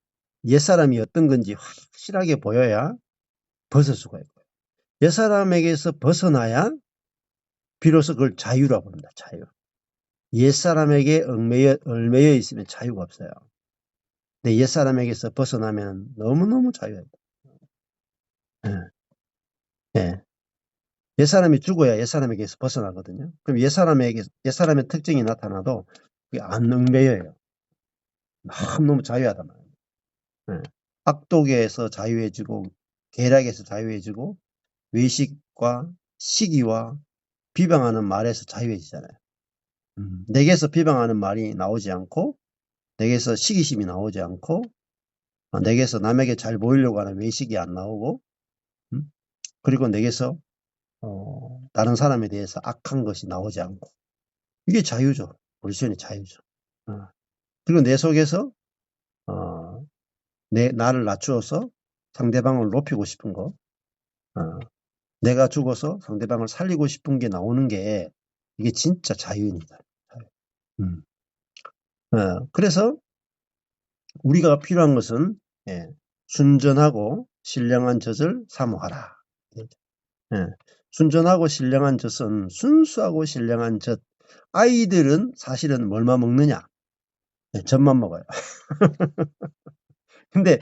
옛사람이 어떤 건지 확실하게 보여야 벗을 수가 있고요. 옛사람에게서 벗어나야 비로소 그걸 자유라고 합니다. 자유. 옛사람에게 얽매여 있으면 자유가 없어요. 근데 옛사람에게서 벗어나면 너무너무 자유해요. 예. 옛사람이 죽어야 옛사람에게서 벗어나거든요. 그럼 옛사람의 특징이 나타나도 그게 안 얽매여요. 너무 자유하단 말이에요. 네. 악독에서 자유해지고 계략에서 자유해지고 외식과 시기와 비방하는 말에서 자유해지잖아요. 내게서 비방하는 말이 나오지 않고 내게서 시기심이 나오지 않고 내게서 남에게 잘 보이려고 하는 외식이 안 나오고 그리고 내게서 다른 사람에 대해서 악한 것이 나오지 않고 이게 자유죠. 불신의 자유죠. 그리고 내 속에서 나를 낮추어서 상대방을 높이고 싶은 거 내가 죽어서 상대방을 살리고 싶은 게 나오는 게 이게 진짜 자유입니다. 그래서 우리가 필요한 것은 순전하고 신령한 젖을 사모하라. 순전하고 신령한 젖은 순수하고 신령한 젖. 아이들은 사실은 뭘만 먹느냐? 젖만 먹어요. 근데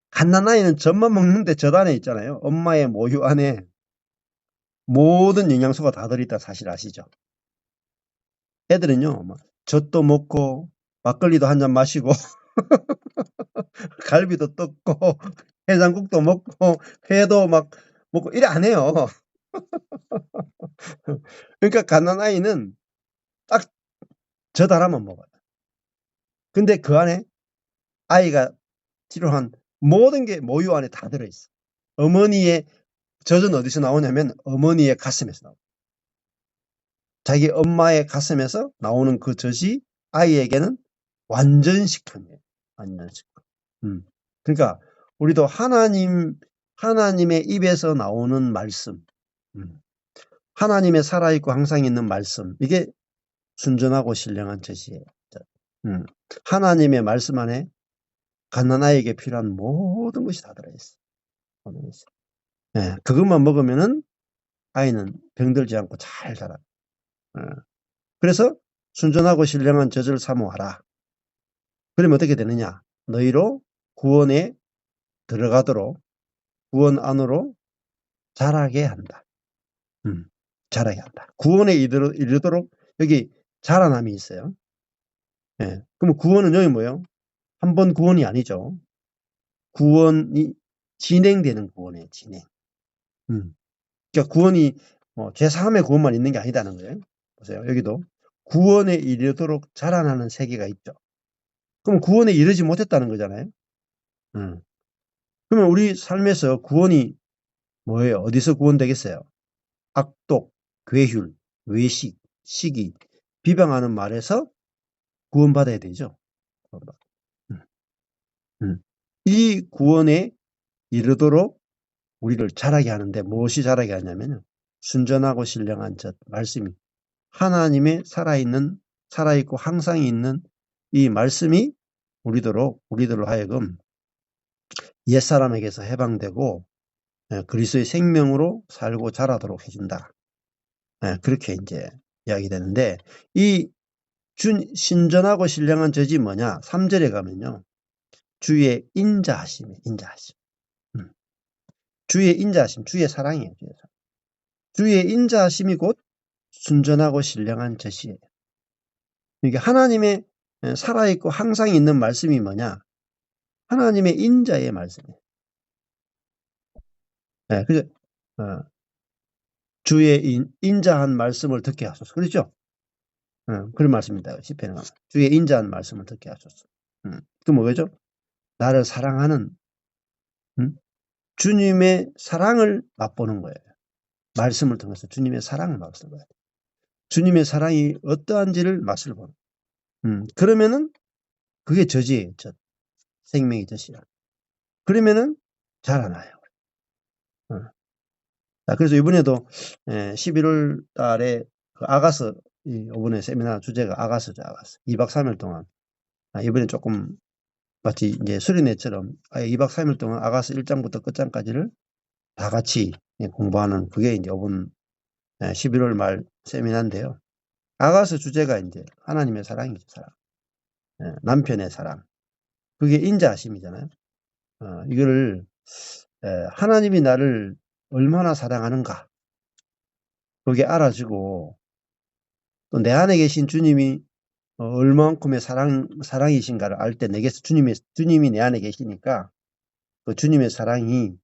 갓난아이는 젖만 먹는데 젖 안에 있잖아요. 엄마의 모유 안에 모든 영양소가 다 들어있다 사실 아시죠? 애들은요, 젖도 먹고 막걸리도 한 잔 마시고 갈비도 뜯고 해장국도 먹고 회도 막 먹고 이래 안 해요. 그러니까 갓난아이는 딱 젖 하나만 먹어요. 근데 그 안에 아이가 필요한 모든 게 모유 안에 다 들어있어. 어머니의 젖은 어디서 나오냐면 어머니의 가슴에서 나와요. 자기 엄마의 가슴에서 나오는 그 젖이 아이에게는 완전 식품이에요. 완전 식품. 그러니까 우리도 하나님의 입에서 나오는 말씀, 하나님의 살아있고 항상 있는 말씀, 이게 순전하고 신령한 젖이에요. 하나님의 말씀 안에 갓난아이에게 필요한 모든 것이 다 들어있어요. 그것만 먹으면은 아이는 병들지 않고 잘 자라요. 그래서 순전하고 신령한 젖을 사모하라. 그러면 어떻게 되느냐? 너희로 구원에 들어가도록 구원 안으로 자라게 한다. 자라게 한다. 구원에 이르도록 여기 자라남이 있어요. 그럼 구원은 여기 뭐예요? 한 번 구원이 아니죠. 구원이 진행되는 구원이에요. 진행. 그러니까 구원이 죄사함의 구원만 있는 게 아니다는 거예요. 보세요. 여기도 구원에 이르도록 자라나는 세계가 있죠. 그럼 구원에 이르지 못했다는 거잖아요. 그러면 우리 삶에서 구원이 뭐예요? 어디서 구원되겠어요? 악독, 괴휼, 외식, 시기, 비방하는 말에서 구원받아야 되죠. 이 구원에 이르도록 우리를 자라게 하는데 무엇이 자라게 하냐면 순전하고 신령한 젖, 말씀이 하나님의 살아있고 항상 있는 이 말씀이 우리들로 하여금 옛사람에게서 해방되고 그리스도의 생명으로 살고 자라도록 해준다. 그렇게 이제 이야기되는데 이 신전하고 신령한 젖이 뭐냐? 3절에 가면요. 주의 인자하심이에요. 인자하심. 주의 인자하심, 주의 사랑이에요. 주의 인자하심이 곧 순전하고 신령한 젖이에요. 이게 하나님의 살아있고 항상 있는 말씀이 뭐냐? 하나님의 인자의 말씀이에요. 그래서 주의 인자한 말씀을 듣게 하소서. 그렇죠? 그런 말씀입니다. 시편에 가면 주의 인자한 말씀을 듣게 하소서. 그 뭐죠? 나를 사랑하는 주님의 사랑을 맛보는 거예요. 말씀을 통해서 주님의 사랑을 맛보는 거예요. 주님의 사랑이 어떠한지를 맛을 보는. 그러면은 그게 젖이에요. 젖. 생명의 젖이야. 그러면은 자라나요. 그래서 이번에도 11월 달에 그 아가서 이번에 세미나 주제가 아가서죠. 아가서. 2박 3일 동안. 이번에 조금 마치 이제 수련회처럼 2박 3일 동안 아가서 1장부터 끝장까지를 다 같이 공부하는 그게 이제 이번 11월 말 세미나인데요. 아가서 주제가 이제 하나님의 사랑이죠. 사랑. 남편의 사랑. 그게 인자하심이잖아요. 이거를 하나님이 나를 얼마나 사랑하는가. 그게 알아지고 또 내 안에 계신 주님이 얼만큼의 사랑이신가를 알 때 내게서 주님이 내 안에 계시니까 그 주님의 사랑이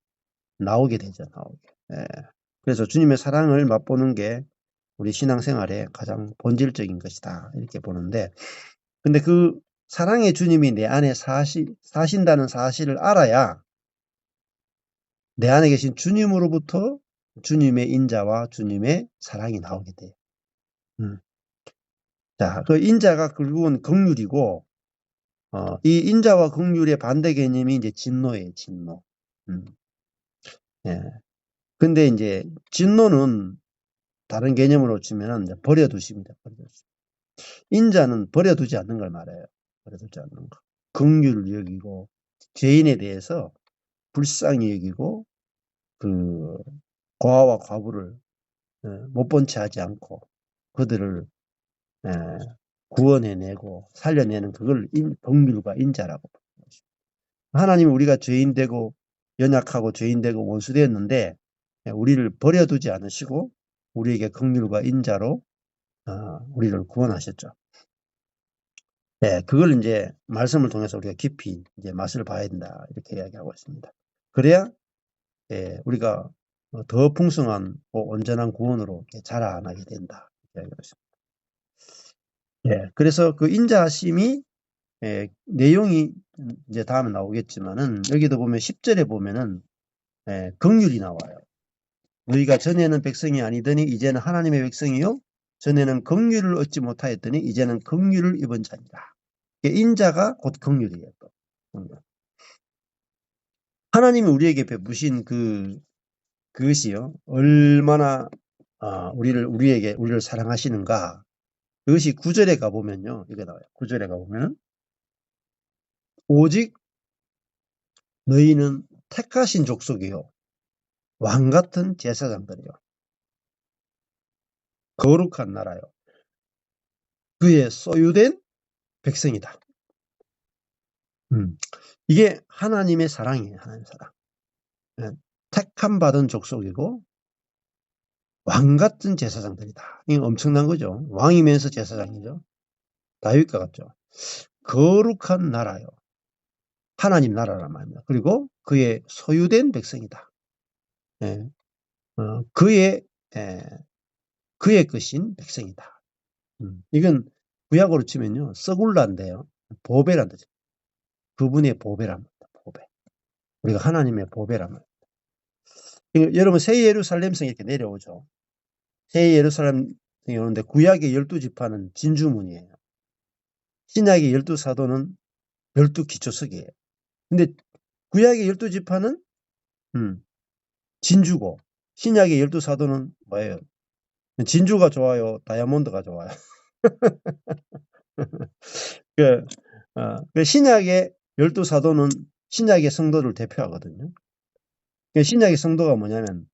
나오게 되죠. 나오게. 예. 그래서 주님의 사랑을 맛보는 게 우리 신앙생활의 가장 본질적인 것이다. 이렇게 보는데, 근데 그 사랑의 주님이 내 안에 사신다는 사실을 알아야 내 안에 계신 주님으로부터 주님의 인자와 주님의 사랑이 나오게 돼요. 자, 그 인자가 결국은 긍휼이고, 이 인자와 긍휼의 반대 개념이 이제 진노예요, 진노. 예. 근데 이제 진노는 다른 개념으로 치면은 이제 버려두십니다. 인자는 버려두지 않는 걸 말해요. 버려두지 않는 거. 긍휼을 여기고 죄인에 대해서 불쌍히 여기고 그 고아와 과부를 못 본 채 하지 않고 그들을 구원해내고 살려내는 그걸 긍휼과 인자라고 부르는 것입니다. 하나님은 우리가 죄인 되고 연약하고 죄인 되고 원수 되었는데 우리를 버려두지 않으시고 우리에게 긍휼과 인자로 우리를 구원하셨죠. 네, 그걸 이제 말씀을 통해서 우리가 깊이 이제 맛을 봐야 된다 이렇게 이야기하고 있습니다. 그래야 우리가 더 풍성한 온전한 구원으로 자라나게 된다 이야기하고 있습니다. 예, 그래서 그 인자하심이 내용이 이제 다음에 나오겠지만은 여기도 보면 10절에 보면은 긍휼이 나와요. 너희가 전에는 백성이 아니더니 이제는 하나님의 백성이요 전에는 긍휼을 얻지 못하였더니 이제는 긍휼을 입은 자니라. 인자가 곧 긍휼이에요. 또. 하나님이 우리에게 베푸신 그것이요 얼마나 우리를 사랑하시는가. 그것이 9절에 가보면요 이게 나와요. 9절에 가보면 오직 너희는 택하신 족속이요 왕같은 제사장들이요 거룩한 나라요 그의 소유된 백성이다. 이게 하나님의 사랑이에요. 하나님의 사랑. 택함 받은 족속이고 왕같은 제사장들이다. 이게 엄청난 거죠. 왕이면서 제사장이죠. 다윗과 같죠. 거룩한 나라요. 하나님 나라란 말입니다. 그리고 그의 소유된 백성이다. 그의 것인 백성이다. 이건 구약으로 치면요. 서굴라인데요. 보배란 뜻이에요. 그분의 보배란 말입니다. 보배. 우리가 하나님의 보배란 말입니다. 여러분 새 예루살렘성이 이렇게 내려오죠. 새 예루살렘성이 오는데 구약의 12지파는 진주문이에요. 신약의 12사도는 12기초석이에요. 근데 구약의 12지파는 진주고 신약의 12사도는 뭐예요? 진주가 좋아요? 다이아몬드가 좋아요? 그 신약의 12사도는 신약의 성도를 대표하거든요. 신약의 성도가 뭐냐면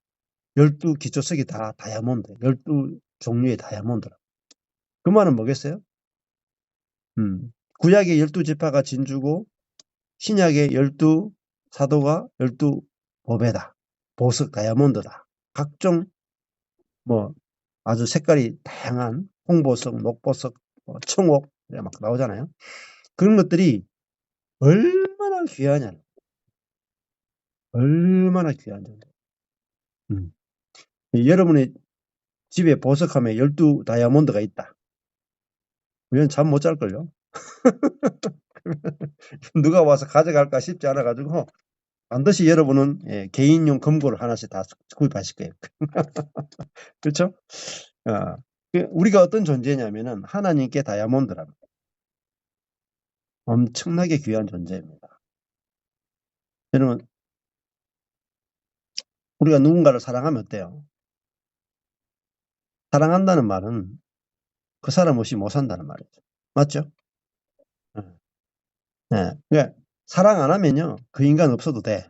12기초석이 다 다이아몬드, 12종류의 다이아몬드라. 그 말은 뭐겠어요? 구약의 12지파가 진주고 신약의 12사도가 12보배다. 보석 다이아몬드다. 각종 뭐 아주 색깔이 다양한 홍보석, 녹보석, 청옥 막 나오잖아요. 그런 것들이 얼마나 귀하냐. 얼마나 귀한지. 여러분의 집에 보석함에 12 다이아몬드가 있다. 우리는 잠 못 잘걸요. 누가 와서 가져갈까 싶지 않아가지고 반드시 여러분은 개인용 금고를 하나씩 다 구입하실 거예요. 그렇죠? 우리가 어떤 존재냐면은 하나님께 다이아몬드랍니다. 엄청나게 귀한 존재입니다. 여러분, 우리가 누군가를 사랑하면 어때요? 사랑한다는 말은 그 사람 없이 못 산다는 말이죠. 맞죠? 그러니까 사랑 안 하면요, 그 인간 없어도 돼.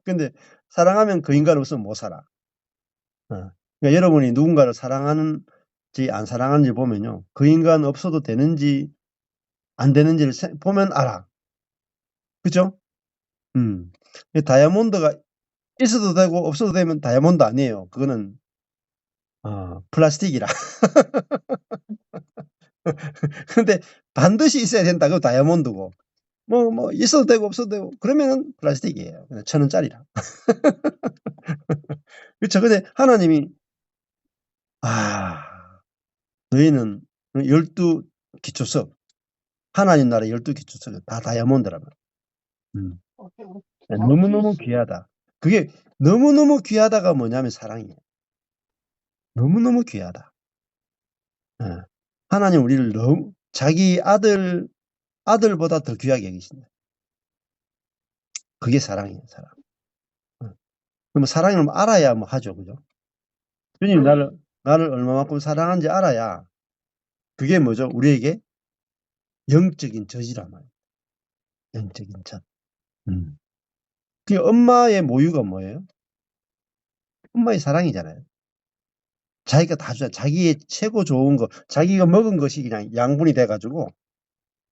근데 사랑하면 그 인간 없으면 못 살아. 그러니까 여러분이 누군가를 사랑하는지 안 사랑하는지 보면요, 그 인간 없어도 되는지 안 되는지를 보면 알아. 그죠? 다이아몬드가 있어도 되고 없어도 되면 다이아몬드 아니에요. 그거는 플라스틱이라. 근데 반드시 있어야 된다. 그거 다이아몬드고. 뭐 있어도 되고 없어도 되고 그러면은 플라스틱이에요. 그냥 1,000원짜리라. 그쵸. 근데 하나님이 너희는 12 기초석, 하나님 나라 12 기초석은 다 다이아몬드라면. 너무너무 귀하다. 그게 너무너무 귀하다가 뭐냐면 사랑이에요. 너무너무 귀하다. 하나님 우리를 너무 자기 아들보다 더 귀하게 여기신다. 그게 사랑이에요, 사랑. 그럼 사랑을 알아야 뭐 하죠, 그죠? 주님 나를 얼마만큼 사랑하는지 알아야 그게 뭐죠? 우리에게 영적인 젖이란 말이에요. 영적인 젖. 그 엄마의 모유가 뭐예요? 엄마의 사랑이잖아요. 자기가 다 주잖아요. 자기의 최고 좋은 거, 자기가 먹은 것이 그냥 양분이 돼가지고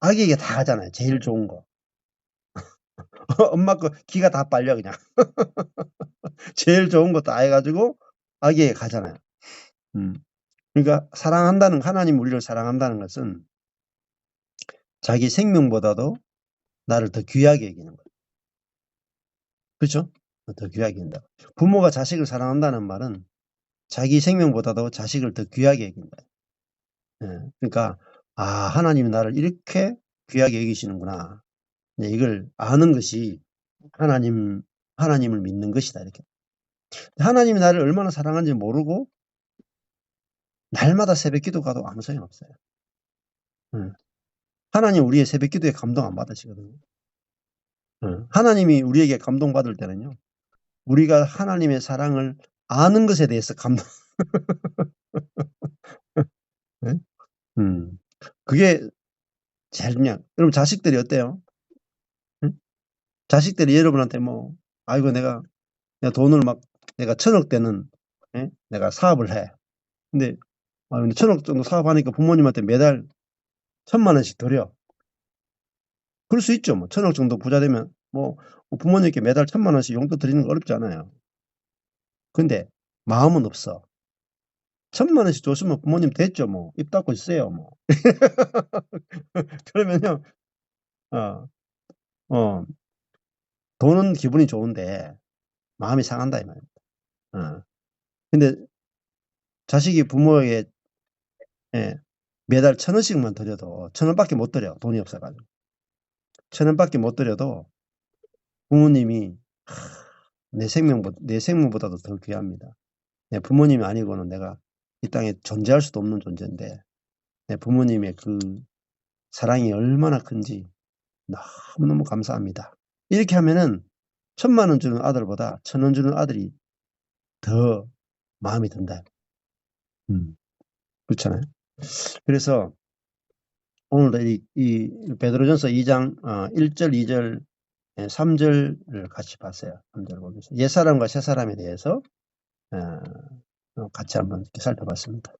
아기에게 다 하잖아요. 제일 좋은 거. 엄마 거 기가 다 빨려 그냥. 제일 좋은 거 다 해가지고 아기에게 가잖아요. 그러니까 하나님 우리를 사랑한다는 것은 자기 생명보다도 나를 더 귀하게 여기는 거예요. 그렇죠? 더 귀하게 여긴다. 부모가 자식을 사랑한다는 말은 자기 생명보다도 자식을 더 귀하게 여긴다. 그러니까 하나님이 나를 이렇게 귀하게 여기시는구나. 이걸 아는 것이 하나님을 믿는 것이다. 이렇게. 하나님이 나를 얼마나 사랑하는지 모르고 날마다 새벽 기도 가도 아무 소용없어요. 하나님 우리의 새벽 기도에 감동 안 받으시거든요. 하나님이 우리에게 감동받을 때는요. 우리가 하나님의 사랑을 아는 것에 대해서 감동. 네? 그게 제일 중요한. 여러분 자식들이 어때요? 자식들이 여러분한테 뭐 아이고 내가 돈을 막 내가 1,000억 되는 내가 사업을 해. 근데 1,000억 정도 사업하니까 부모님한테 매달 1,000만 원씩 드려. 그럴 수 있죠. 뭐 1,000억 정도 부자 되면 뭐 부모님께 매달 1,000만 원씩 용돈 드리는 거 어렵지 않아요. 근데 마음은 없어. 1,000만 원씩 줬으면 부모님 됐죠. 뭐 입 닫고 있어요. 뭐. 그러면요. 돈은 기분이 좋은데 마음이 상한다 이 말입니다. 근데 자식이 부모에게 매달 1,000원씩만 드려도 1,000원밖에 못 드려. 돈이 없어가지고. 1,000원밖에 못 드려도 부모님이 내 생명보다도 더 귀합니다. 내 부모님이 아니고는 내가 이 땅에 존재할 수도 없는 존재인데 내 부모님의 그 사랑이 얼마나 큰지 너무너무 감사합니다. 이렇게 하면은 1,000만 원 주는 아들보다 1,000원 주는 아들이 더 마음이 든다. 그렇잖아요. 그래서 오늘도 이 베드로전서 2장 1절, 2절, 3절을 같이 봤어요. 3절 보면서 옛사람과 새사람에 대해서 같이 한번 살펴봤습니다.